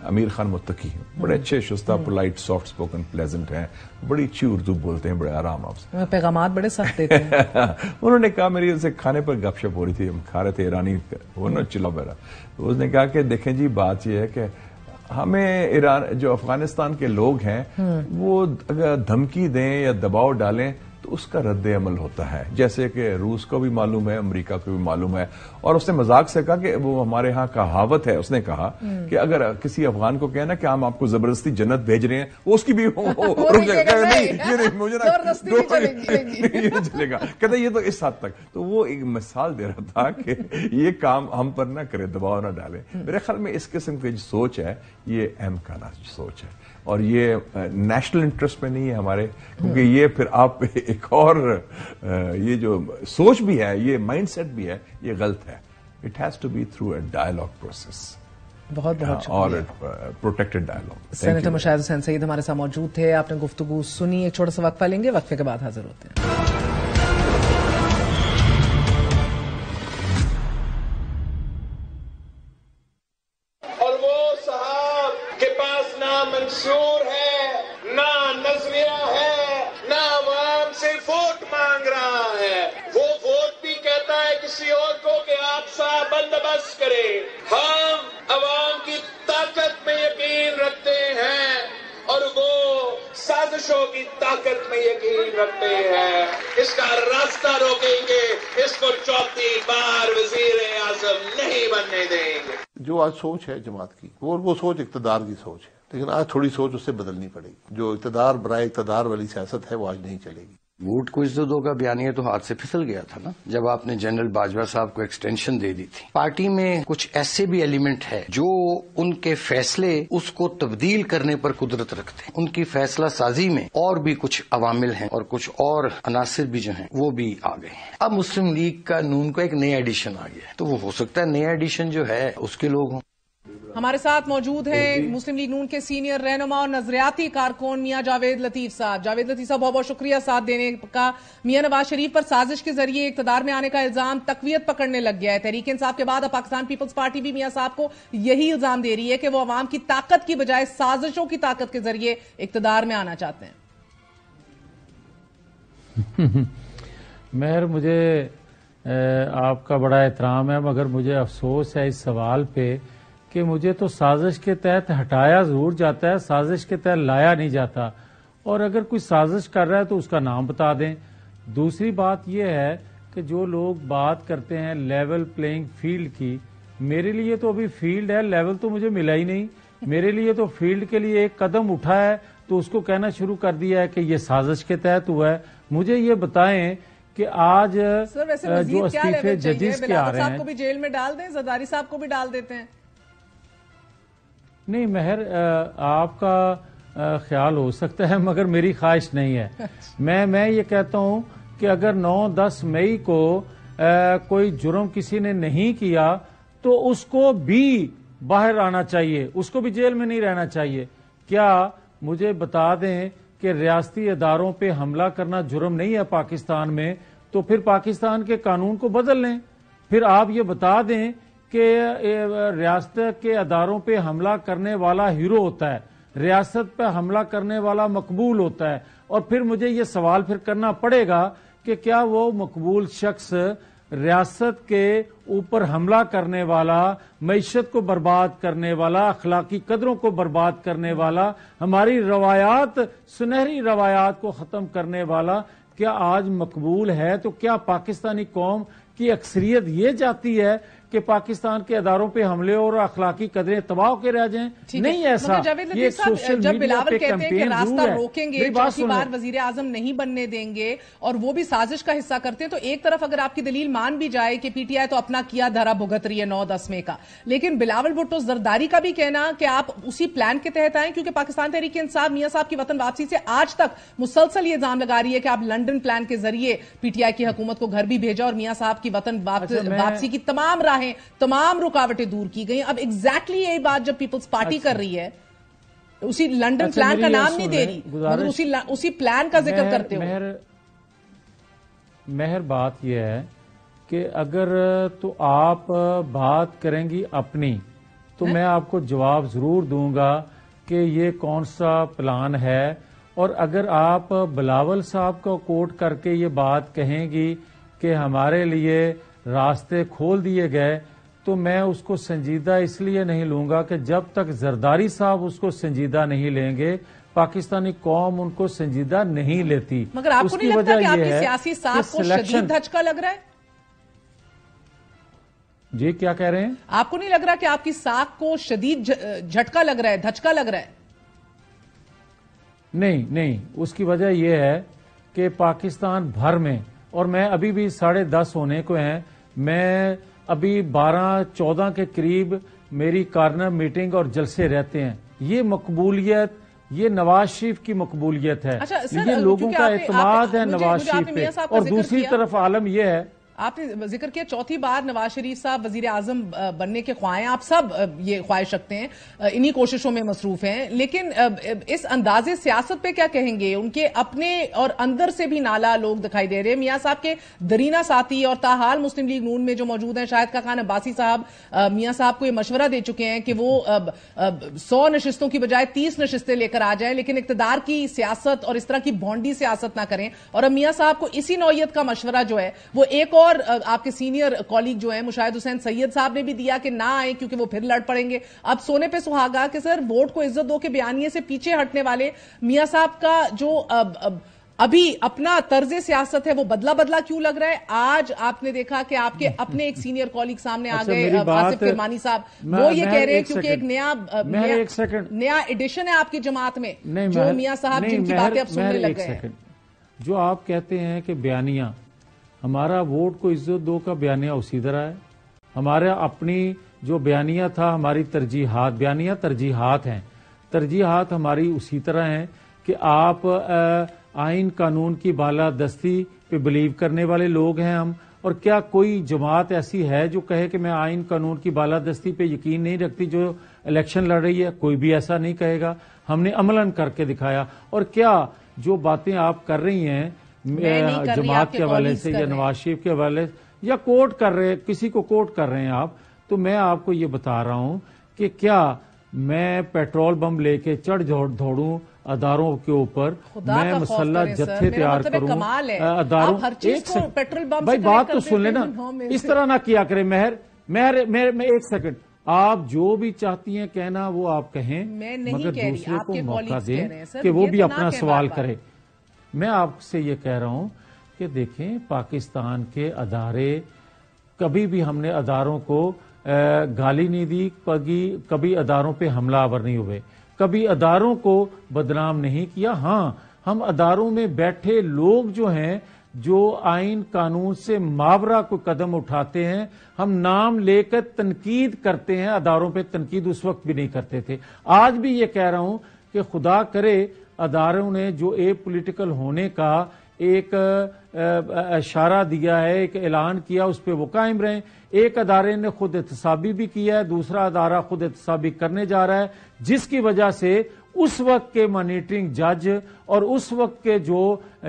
امیر خان متقی. بڑے اچھے شستہ, پولائٹ, سافٹ اسپوکن, پلیزنٹ ہیں, بڑی اچھی اردو بولتے ہیں, بڑے آرام آپ سے, پیغامات بڑے سخت دیتے ہیں. انہوں نے کہا, میری ان سے کھانے پر گپ شپ ہو رہی تھی, ہم کھا رہے تھے ایرانی وہ نا چلا بیرا, تو اس نے کہا کہ دیکھیں جی بات یہ ہے کہ ہمیں ایران جو افغانستان کے لوگ ہیں وہ اگر دھمکی دیں یا دباؤ ڈالیں تو اس کا رد عمل ہوتا ہے, جیسے کہ روس کو بھی معلوم ہے, امریکہ کو بھی معلوم ہے. اور اس نے مذاق سے کہا کہ وہ ہمارے ہاں کہاوت ہے, اس نے کہا کہ اگر کسی افغان کو کہنا کہ ہم آپ کو زبردستی جنت بھیج رہے ہیں, وہ اس کی بھی چلے گا, کہتے یہ تو اس حد تک. تو وہ ایک مثال دے رہا تھا کہ یہ کام ہم پر نہ کرے, دباؤ نہ ڈالے. میرے خیال میں اس قسم کی جو سوچ ہے یہ اہم کانا سوچ ہے, اور یہ نیشنل انٹرسٹ میں نہیں ہے ہمارے, کیونکہ یہ پھر آپ ایک اور یہ جو سوچ بھی ہے, یہ مائنڈ سیٹ بھی ہے, یہ غلط ہے. It has to be through a dialogue process, بہت بہت اور protected dialogue. Senator Mushahid Hussain Syed ہمارے ساتھ موجود تھے, آپ نے گفتگو سنی. ایک چھوٹا سا وقفہ لیں گے, وقفے کے بعد حاضر ہوتے ہیں. منصور ہے, نہ نظریہ ہے, نہ عوام سے ووٹ مانگ رہا ہے. وہ ووٹ بھی کہتا ہے کسی اور کو کہ آپ سا بندوبست کرے. ہم عوام کی طاقت میں یقین رکھتے ہیں اور وہ سازشوں کی طاقت میں یقین رکھتے ہیں. اس کا راستہ روکیں گے, اس کو چوتھی بار وزیر اعظم نہیں بننے دیں گے. جو آج سوچ ہے جماعت کی, وہ سوچ اقتدار کی سوچ ہے, لیکن آج تھوڑی سوچ اس سے بدلنی پڑے گی. جو اقتدار برائے اقتدار والی سیاست ہے وہ آج نہیں چلے گی. ووٹ کو عزت دو کا بیانیہ تو ہاتھ سے پھسل گیا تھا نا, جب آپ نے جنرل باجوہ صاحب کو ایکسٹینشن دے دی تھی. پارٹی میں کچھ ایسے بھی ایلیمنٹ ہے جو ان کے فیصلے اس کو تبدیل کرنے پر قدرت رکھتے ہیں. ان کی فیصلہ سازی میں اور بھی کچھ عوامل ہیں اور کچھ اور عناصر بھی جو ہیں وہ بھی آ گئے ہیں. اب مسلم لیگ کا نون کا ایک نیا ایڈیشن آ گیا ہے, تو وہ ہو سکتا ہے نیا ایڈیشن جو ہے اس کے لوگ ہوں. ہمارے ساتھ موجود ہیں مسلم لیگ نون کے سینئر رہنما اور نظریاتی کارکن میاں جاوید لطیف صاحب. جاوید لطیف صاحب, بہت بہت شکریہ ساتھ دینے کا. میاں نواز شریف پر سازش کے ذریعے اقتدار میں آنے کا الزام تقویت پکڑنے لگ گیا ہے. تحریک انصاف کے بعد اب پاکستان پیپلز پارٹی بھی میاں صاحب کو یہی الزام دے رہی ہے کہ وہ عوام کی طاقت کی بجائے سازشوں کی طاقت کے ذریعے اقتدار میں آنا چاہتے ہیں. مہر, مجھے آپ کا بڑا احترام ہے, مگر مجھے افسوس ہے اس سوال پہ کہ مجھے تو سازش کے تحت ہٹایا ضرور جاتا ہے, سازش کے تحت لایا نہیں جاتا. اور اگر کوئی سازش کر رہا ہے تو اس کا نام بتا دیں. دوسری بات یہ ہے کہ جو لوگ بات کرتے ہیں لیول پلینگ فیلڈ کی, میرے لیے تو ابھی فیلڈ ہے, لیول تو مجھے ملا ہی نہیں. میرے لیے تو فیلڈ کے لیے ایک قدم اٹھا ہے تو اس کو کہنا شروع کر دیا ہے کہ یہ سازش کے تحت ہوا ہے. مجھے یہ بتائیں کہ آج جو استعفے ججز کے آ رہے ہیں, کو بھی جیل میں ڈال دیں, زرداری صاحب کو بھی ڈال دیتے ہیں. نہیں مہر, آپ کا خیال ہو سکتا ہے مگر میری خواہش نہیں ہے. میں یہ کہتا ہوں کہ اگر 9-10 مئی کو کوئی جرم کسی نے نہیں کیا تو اس کو بھی باہر آنا چاہیے, اس کو بھی جیل میں نہیں رہنا چاہیے. کیا مجھے بتا دیں کہ ریاستی اداروں پہ حملہ کرنا جرم نہیں ہے پاکستان میں, تو پھر پاکستان کے قانون کو بدل لیں. پھر آپ یہ بتا دیں کہ ریاست کے اداروں پہ حملہ کرنے والا ہیرو ہوتا ہے, ریاست پہ حملہ کرنے والا مقبول ہوتا ہے. اور پھر مجھے یہ سوال پھر کرنا پڑے گا کہ کیا وہ مقبول شخص ریاست کے اوپر حملہ کرنے والا, معیشت کو برباد کرنے والا, اخلاقی قدروں کو برباد کرنے والا, ہماری روایات, سنہری روایات کو ختم کرنے والا, کیا آج مقبول ہے؟ تو کیا پاکستانی قوم کی اکثریت یہ چاہتی ہے کہ پاکستان کے اداروں پہ حملے اور اخلاقی قدریں تباہ کے رہ جائیں. نہیں ایسا. یہ سوشل جب میڈیا بلاول پہ کہتے ہیں کہ کیمپین راستہ روکیں گے, بات چوتھی بار وزیر اعظم نہیں بننے دیں گے, اور وہ بھی سازش کا حصہ کرتے ہیں, تو ایک طرف اگر آپ کی دلیل مان بھی جائے کہ پی ٹی آئی تو اپنا کیا دھرا بھگت رہی ہے 9-10 میں کا, لیکن بلاول بھٹو زرداری کا بھی کہنا کہ آپ اسی پلان کے تحت آئیں, کیونکہ پاکستان تحریک انصاف میاں صاحب کی وطن واپسی سے آج تک مسلسل یہ الزام لگا رہی ہے کہ آپ لنڈن پلان کے ذریعے پی ٹی آئی کی حکومت کو گھر بھی بھیجا اور میاں صاحب کی وطن واپسی کی تمام راہیں, تمام رکاوٹیں دور کی گئی. اب ایگزیکٹلی یہی بات جب پیپلز پارٹی کر رہی ہے, اسی لنڈن پلان کا نام نہیں دے رہی مگر اسی پلان کا ذکر کرتے ہو. مہر بات یہ ہے کہ اگر تو آپ بات کریں گی اپنی, تو میں آپ کو جواب ضرور دوں گا کہ یہ کون سا پلان ہے, اور اگر آپ بلاول صاحب کو کوٹ کر کے یہ بات کہیں گی کہ ہمارے لیے راستے کھول دیے گئے, تو میں اس کو سنجیدہ اس لیے نہیں لوں گا کہ جب تک زرداری صاحب اس کو سنجیدہ نہیں لیں گے, پاکستانی قوم ان کو سنجیدہ نہیں لیتی. مگر آپ کو نہیں لگتا کہ آپ کی سیاسی ساکھ کو شدید دھچکا لگ رہا ہے؟ جی کیا کہہ رہے ہیں؟ آپ کو نہیں لگ رہا کہ آپ کی ساکھ کو شدید جھٹکا لگ رہا ہے, دھچکا لگ رہا ہے؟ نہیں, اس کی وجہ یہ ہے کہ پاکستان بھر میں, اور میں ابھی بھی 10:30 ہونے کو ہیں, میں ابھی 12-14 کے قریب میری کارنر میٹنگ اور جلسے رہتے ہیں. یہ مقبولیت, یہ نواز شریف کی مقبولیت ہے, یہ لوگوں کا اعتماد ہے نواز شریف پہ. اور دوسری طرف عالم یہ ہے, آپ نے ذکر کیا چوتھی بار نواز شریف صاحب وزیر اعظم بننے کے خواہاں ہیں, آپ سب یہ خواہش رکھتے ہیں, انہی کوششوں میں مصروف ہیں, لیکن اس انداز سیاست پہ کیا کہیں گے؟ ان کے اپنے اور اندر سے بھی نالا لوگ دکھائی دے رہے ہیں. میاں صاحب کے درینہ ساتھی اور تاحال مسلم لیگ نون میں جو موجود ہیں, شاہد خاقان عباسی صاحب میاں صاحب کو یہ مشورہ دے چکے ہیں کہ وہ 100 نشستوں کی بجائے 30 نشستیں لے کر آ جائیں, لیکن اقتدار کی سیاست اور اس طرح کی بونڈی سیاست نہ کریں. اور اب میاں صاحب کو اسی نوعیت کا مشورہ جو ہے وہ ایک اور آپ کے سینئر کالیگ جو ہیں مشاہد حسین سید صاحب نے بھی دیا کہ نہ آئیں کیونکہ وہ پھر لڑ پڑیں گے. اب سونے پہ سہاگا کہ سر ووٹ کو عزت دو کے بیانیے سے پیچھے ہٹنے والے میاں صاحب کا جو ابھی اپنا طرز سیاست ہے وہ بدلا کیوں لگ رہا ہے؟ آج آپ نے دیکھا کہ آپ کے اپنے ایک سینئر کالیگ سامنے آ گئے, آصف کرمانی صاحب, وہ یہ کہہ رہے ہیں کیونکہ ایک نیا ایڈیشن ہے آپ کی جماعت میں جو میاں صاحب جن کی باتیں اب سننے لگ گئے ہیں. جو آپ کہتے ہیں کہ بیانیہ, ہمارا ووٹ کو عزت دو کا بیانیہ اسی طرح ہے. ہمارا اپنی جو بیانیہ تھا, ہماری ترجیحات, بیانیہ ترجیحات ہیں, ترجیحات ہماری اسی طرح ہیں کہ آپ آئین قانون کی بالادستی پہ بلیو کرنے والے لوگ ہیں ہم. اور کیا کوئی جماعت ایسی ہے جو کہے کہ میں آئین قانون کی بالادستی پہ یقین نہیں رکھتی جو الیکشن لڑ رہی ہے؟ کوئی بھی ایسا نہیں کہے گا. ہم نے عملاً کر کے دکھایا. اور کیا جو باتیں آپ کر رہی ہیں جماعت کے حوالے سے یا نواز شریف کے حوالے یا کوٹ کر رہے, کسی کو کوٹ کر رہے ہیں آپ, تو میں آپ کو یہ بتا رہا ہوں کہ کیا میں پیٹرول بم لے کے چڑھ دوڑوں اداروں کے اوپر, میں مسلح جتھے تیار کروں اداروں. بھائی بات تو سن لینا, اس طرح نہ کیا کرے. مہر ایک سیکنڈ, آپ جو بھی چاہتی ہیں کہنا وہ آپ کہیں, مگر دوسرے کو موقع دیں کہ وہ بھی اپنا سوال کرے. میں آپ سے یہ کہہ رہا ہوں کہ دیکھیں, پاکستان کے ادارے, کبھی بھی ہم نے اداروں کو گالی نہیں دی, کبھی اداروں پہ حملہ آور نہیں ہوئے, کبھی اداروں کو بدنام نہیں کیا. ہاں, ہم اداروں میں بیٹھے لوگ جو ہیں جو آئین قانون سے ماورا کوئی قدم اٹھاتے ہیں, ہم نام لے کر تنقید کرتے ہیں. اداروں پہ تنقید اس وقت بھی نہیں کرتے تھے. آج بھی یہ کہہ رہا ہوں کہ خدا کرے اداروں نے جو پولیٹیکل ہونے کا ایک اشارہ دیا ہے, ایک اعلان کیا, اس پہ وہ قائم رہیں. ایک ادارے نے خود احتسابی بھی کیا ہے, دوسرا ادارہ خود احتسابی کرنے جا رہا ہے, جس کی وجہ سے اس وقت کے مانیٹرنگ جج اور اس وقت کے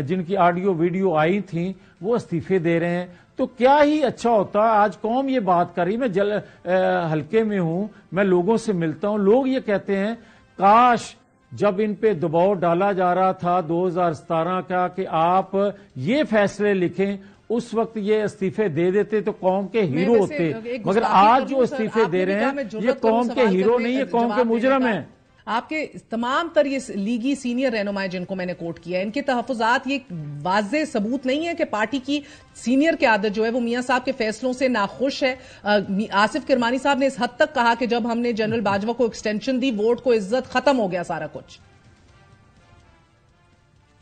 جن کی آڈیو ویڈیو آئی تھیں وہ استعفے دے رہے ہیں. تو کیا ہی اچھا ہوتا. آج قوم یہ بات کر رہی, میں حلقے میں ہوں, میں لوگوں سے ملتا ہوں, لوگ یہ کہتے ہیں کاش جب ان پہ دباؤ ڈالا جا رہا تھا 2017 کا کہ آپ یہ فیصلے لکھیں, اس وقت یہ استعفے دے دیتے تو قوم کے ہیرو ہوتے. مگر آج جو استعفے دے رہے ہیں یہ قوم کے ہیرو نہیں, یہ قوم کے مجرم ہیں. آپ کے تمام تر یہ لیگی سینئر رہنمائے جن کو میں نے کوٹ کیا ہے، ان کے تحفظات یہ واضح ثبوت نہیں ہے کہ پارٹی کی سینئر قیادت جو ہے وہ میاں صاحب کے فیصلوں سے ناخوش ہے. آصف کرمانی صاحب نے اس حد تک کہا کہ جب ہم نے جنرل باجوہ کو ایکسٹینشن دی، ووٹ کو عزت، ختم ہو گیا سارا کچھ.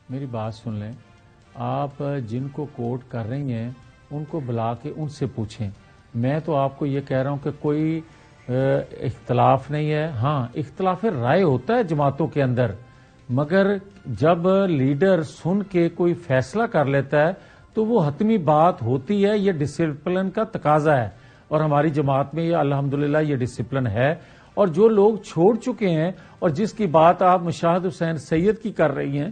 میری بات سن لیں، آپ جن کو کوٹ کر رہی ہیں ان کو بلا کے ان سے پوچھیں. میں تو آپ کو یہ کہہ رہا ہوں کہ کوئی اختلاف نہیں ہے. ہاں، اختلاف رائے ہوتا ہے جماعتوں کے اندر، مگر جب لیڈر سن کے کوئی فیصلہ کر لیتا ہے تو وہ حتمی بات ہوتی ہے. یہ ڈسپلن کا تقاضا ہے اور ہماری جماعت میں یہ الحمدللہ یہ ڈسپلن ہے. اور جو لوگ چھوڑ چکے ہیں اور جس کی بات آپ مشاہد حسین سید کی کر رہی ہیں،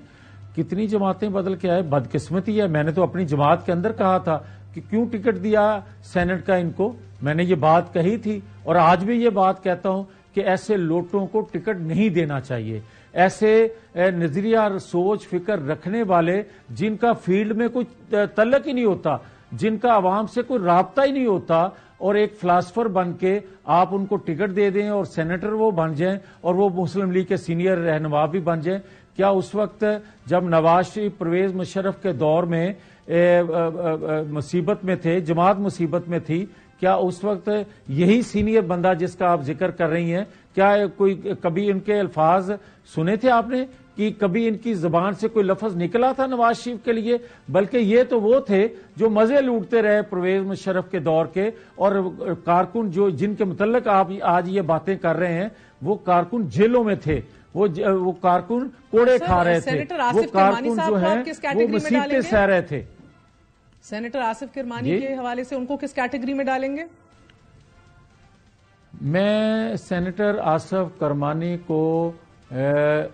کتنی جماعتیں بدل کے آئے. بدقسمتی ہے. میں نے تو اپنی جماعت کے اندر کہا تھا کہ کیوں ٹکٹ دیا سینٹ کا ان کو، میں نے یہ بات کہی تھی اور آج بھی یہ بات کہتا ہوں کہ ایسے لوٹوں کو ٹکٹ نہیں دینا چاہیے. ایسے نظریہ سوچ فکر رکھنے والے جن کا فیلڈ میں کوئی تعلق ہی نہیں ہوتا، جن کا عوام سے کوئی رابطہ ہی نہیں ہوتا، اور ایک فلاسفر بن کے آپ ان کو ٹکٹ دے دیں اور سینیٹر وہ بن جائیں اور وہ مسلم لیگ کے سینئر رہنما بھی بن جائیں. کیا اس وقت جب نواز شریف پرویز مشرف کے دور میں مصیبت میں تھے، جماعت مصیبت میں تھی، کیا اس وقت یہی سینئر بندہ جس کا آپ ذکر کر رہی ہیں، کیا کوئی کبھی ان کے الفاظ سنے تھے آپ نے کہ کبھی ان کی زبان سے کوئی لفظ نکلا تھا نواز شریف کے لیے؟ بلکہ یہ تو وہ تھے جو مزے لوٹتے رہے پرویز مشرف کے دور کے، اور کارکن جو جن کے متعلق آپ آج یہ باتیں کر رہے ہیں وہ کارکن جیلوں میں تھے، وہ کارکن کوڑے کھا رہے تھے، وہ کارکن جو ہیں وہ مصیبتیں سہ رہے تھے. سینیٹر آصف کرمانی کے حوالے سے ان کو کس کیٹیگری میں ڈالیں گے؟ میں سینیٹر آصف کرمانی کو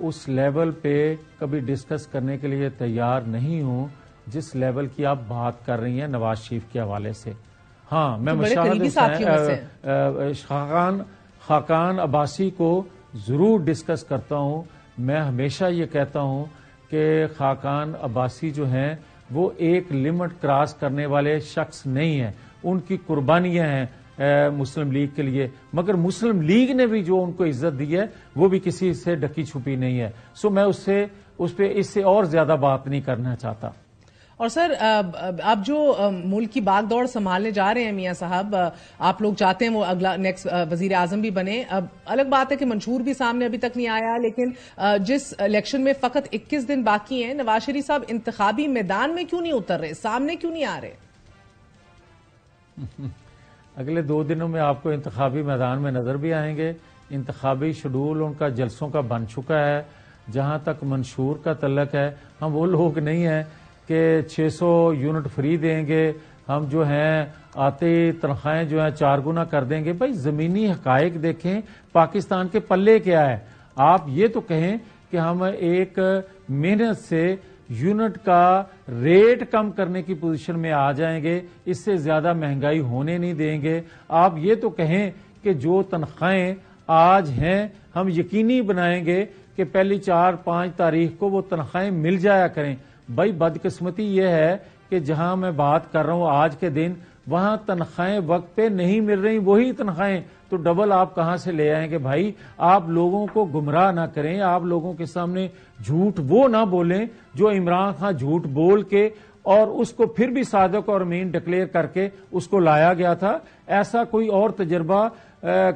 اس لیول پہ کبھی ڈسکس کرنے کے لیے تیار نہیں ہوں جس لیول کی آپ بات کر رہی ہیں نواز شریف کے حوالے سے. ہاں، میں خاقان عباسی کو ضرور ڈسکس کرتا ہوں. میں ہمیشہ یہ کہتا ہوں کہ خاقان عباسی جو ہیں وہ ایک لمٹ کراس کرنے والے شخص نہیں ہیں. ان کی قربانیاں ہیں مسلم لیگ کے لیے، مگر مسلم لیگ نے بھی جو ان کو عزت دی ہے وہ بھی کسی سے ڈکی چھپی نہیں ہے. سو میں اس پہ اس سے اور زیادہ بات نہیں کرنا چاہتا. اور سر، اب جو ملک کی باغ دوڑ سنبھالنے جا رہے ہیں میاں صاحب، آپ لوگ چاہتے ہیں وہ اگلا نیکسٹ وزیر اعظم بھی بنے. اب الگ بات ہے کہ منشور بھی سامنے ابھی تک نہیں آیا، لیکن جس الیکشن میں فقط 21 دن باقی ہیں، نواز شریف صاحب انتخابی میدان میں کیوں نہیں اتر رہے، سامنے کیوں نہیں آ رہے؟ اگلے 2 دنوں میں آپ کو انتخابی میدان میں نظر بھی آئیں گے. انتخابی شیڈول ان کا جلسوں کا بن چکا ہے. جہاں تک منشور کا تعلق ہے، ہم وہ لوگ نہیں ہیں کہ 600 یونٹ فری دیں گے، ہم جو ہیں آتے تنخواہیں جو ہیں 4 گنا کر دیں گے. بھائی زمینی حقائق دیکھیں، پاکستان کے پلے کیا ہے. آپ یہ تو کہیں کہ ہم ایک محنت سے یونٹ کا ریٹ کم کرنے کی پوزیشن میں آ جائیں گے، اس سے زیادہ مہنگائی ہونے نہیں دیں گے. آپ یہ تو کہیں کہ جو تنخواہیں آج ہیں ہم یقینی بنائیں گے کہ پہلی 4-5 تاریخ کو وہ تنخواہیں مل جایا کریں. بھائی بدقسمتی یہ ہے کہ جہاں میں بات کر رہا ہوں آج کے دن، وہاں تنخواہیں وقت پہ نہیں مل رہی. وہی تنخواہیں تو ڈبل آپ کہاں سے لے آئیں گے؟ بھائی آپ لوگوں کو گمراہ نہ کریں، آپ لوگوں کے سامنے جھوٹ وہ نہ بولیں جو عمران خان جھوٹ بول کے اور اس کو پھر بھی صادق اور امین ڈکلیئر کر کے اس کو لایا گیا تھا. ایسا کوئی اور تجربہ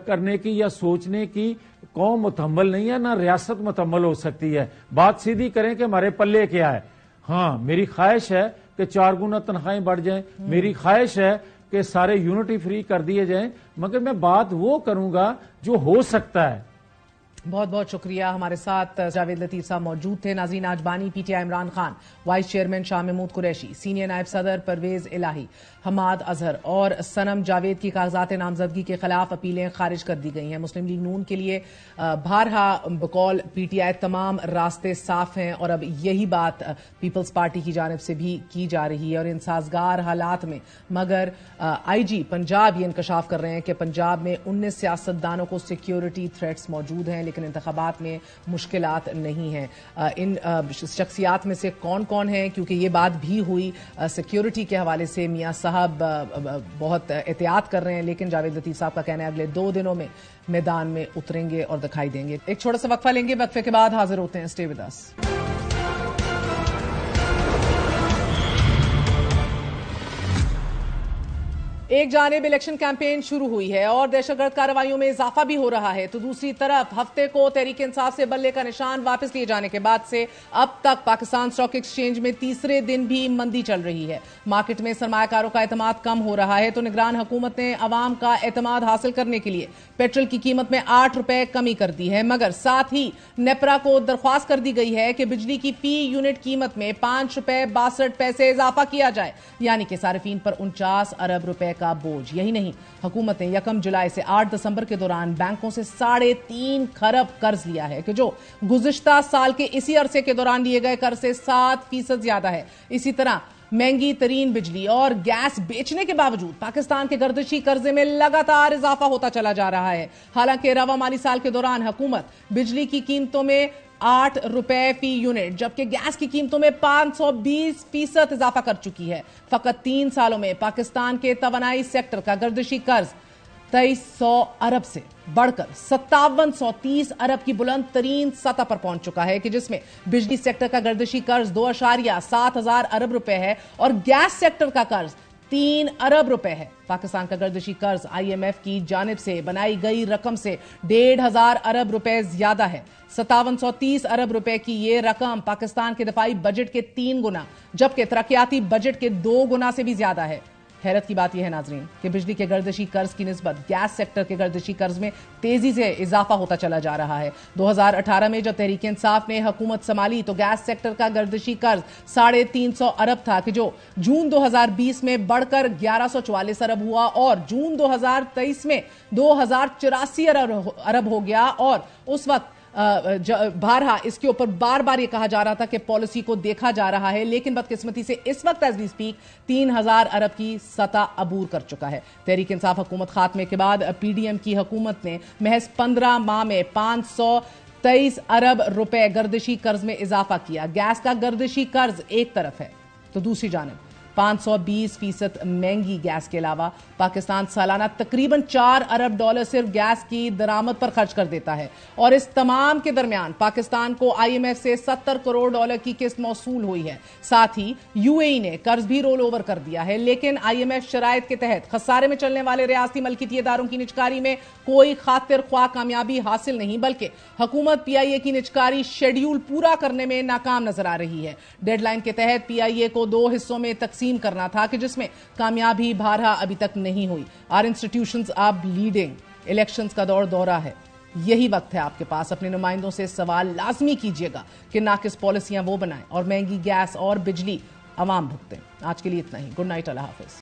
کرنے کی یا سوچنے کی قوم متحمل نہیں ہے، نہ ریاست متحمل ہو سکتی ہے. بات سیدھی کریں کہ ہمارے پلے کیا ہے. ہاں، میری خواہش ہے کہ 4 گنا تنخواہیں بڑھ جائیں، میری خواہش ہے کہ سارے یونٹی فری کر دیے جائیں، مگر میں بات وہ کروں گا جو ہو سکتا ہے. بہت بہت شکریہ. ہمارے ساتھ جاوید لطیف صاحب موجود تھے. ناظرین، آج بانی P T I Imran Khan, vice chairman Shah Mahmood Qureshi, senior نائب صدر پرویز الہی، حماد اظہر اور سنم جاوید کی کاغذات نامزدگی کے خلاف اپیلیں خارج کر دی گئی ہیں. مسلم لیگ نون کے لیے بہرہا بقول پی ٹی آئی تمام راستے صاف ہیں، اور اب یہی بات پیپلز پارٹی کی جانب سے بھی کی جا رہی ہے. اور ان سازگار حالات میں مگر آئی جی پنجاب یہ انکشاف کر رہے ہیں کہ پنجاب میں 19 سیاستدانوں کو سیکیورٹی تھریٹس موجود ہیں. لیکن انتخابات میں مشکلات نہیں ہیں. ان شخصیات میں سے کون کون ہیں, کیونکہ یہ بات بھی ہوئی سیکیورٹی کے حوالے سے میاں صاحب بہت احتیاط کر رہے ہیں, لیکن جاوید لطیف صاحب کا کہنا ہے اگلے 2 دنوں میں میدان میں اتریں گے اور دکھائی دیں گے. ایک چھوٹا سا وقفہ لیں گے, وقفے کے بعد حاضر ہوتے ہیں. Stay with us. ایک جانب الیکشن کیمپین شروع ہوئی ہے اور دہشت گرد کارروائیوں میں اضافہ بھی ہو رہا ہے, تو دوسری طرف ہفتے کو تحریک انصاف سے بلے کا نشان واپس لیے جانے کے بعد سے اب تک پاکستان اسٹاک ایکسچینج میں تیسرے دن بھی مندی چل رہی ہے. مارکیٹ میں سرمایہ کاروں کا اعتماد کم ہو رہا ہے, تو نگران حکومت نے عوام کا اعتماد حاصل کرنے کے لیے پیٹرول کی قیمت میں 8 روپے کمی کر دی ہے, مگر ساتھ ہی نیپرا کو درخواست کر دی گئی ہے کہ بجلی کی فی یونٹ قیمت میں 5 روپے 62 پیسے اضافہ کیا جائے, یعنی کہ صارفین پر 49 ارب روپے کا بوجھ. یہی نہیں, حکومت نے 1 جولائی سے 8 دسمبر کے دوران بینکوں سے 3.5 کھرب قرض لیا ہے, کہ جو گزشتہ سال کے اسی عرصے کے دوران لیے گئے قرض سے 7% زیادہ ہے. اسی طرح مہنگی ترین بجلی اور گیس بیچنے کے باوجود پاکستان کے گردشی قرضے میں لگاتار اضافہ ہوتا چلا جا رہا ہے. حالانکہ رواں مالی سال کے دوران حکومت بجلی کی قیمتوں میں 8 روپے فی یونٹ جبکہ گیس کی قیمتوں میں 520% اضافہ کر چکی ہے. فقط 3 سالوں میں پاکستان کے توانائی سیکٹر کا گردشی قرض 2300 ارب سے بڑھ کر 5730 ارب کی بلند ترین سطح پر پہنچ چکا ہے, کہ جس میں بجلی سیکٹر کا گردشی قرض 2.7000 ارب روپے ہے اور گیس سیکٹر کا قرض 3 ارب روپے ہے. پاکستان کا گردشی قرض IMF کی جانب سے بنائی گئی رقم سے 1500 ارب روپے زیادہ ہے. 5730 ارب روپے کی یہ رقم پاکستان کے دفاعی بجٹ کے 3 گنا جبکہ ترقیاتی بجٹ کے 2 گنا سے بھی زیادہ ہے. حیرت کی بات یہ ہے ناظرین کہ بجلی کے گردشی قرض کی نسبت گیس سیکٹر کے گردشی قرض میں تیزی سے اضافہ ہوتا چلا جا رہا ہے. 2018 میں جب تحریک انصاف نے حکومت سنبھالی تو گیس سیکٹر کا گردشی قرض 350 ارب تھا, کہ جو جون 2020 میں بڑھ کر 1144 ارب ہوا اور جون 2023 میں 2084 ارب ہو گیا. اور اس وقت بارہا اس کے اوپر بار بار یہ کہا جا رہا تھا کہ پالیسی کو دیکھا جا رہا ہے, لیکن بدقسمتی سے اس وقت ایز وی سپیک 3000 ارب کی سطح عبور کر چکا ہے. تحریک انصاف حکومت خاتمے کے بعد PDM کی حکومت نے محض 15 ماہ میں 523 ارب روپے گردشی قرض میں اضافہ کیا. گیس کا گردشی قرض ایک طرف ہے تو دوسری جانب 520% مہنگی گیس کے علاوہ پاکستان سالانہ تقریباً $4 ارب صرف گیس کی درآمد پر خرچ کر دیتا ہے, اور اس تمام کے درمیان پاکستان کو IMF سے $70 کروڑ کی قسط موصول ہوئی ہے. ساتھ ہی UAE نے قرض بھی رول اوور کر دیا ہے, لیکن IMF شرائط کے تحت خسارے میں چلنے والے ریاستی ملکیتی اداروں کی نجکاری میں کوئی خاطر خواہ کامیابی حاصل نہیں, بلکہ حکومت PIA کی نجکاری شیڈیول پورا کرنے میں ناکام نظر آ رہی ہے. ڈیڈ لائن کے تحت PIA کو 2 حصوں میں تقسیم کرنا تھا, کہ جس میں کامیابی بارہا ابھی تک نہیں ہوئی. Our institutions are bleeding. Elections کا دورہ ہے. یہی وقت ہے آپ کے پاس اپنے نمائندوں سے سوال لازمی کیجیے گا کہ ناقص پالیسیاں وہ بنائیں اور مہنگی گیس اور بجلی عوام بھگتیں. آج کے لیے اتنا ہی. گڈ نائٹ, اللہ حافظ.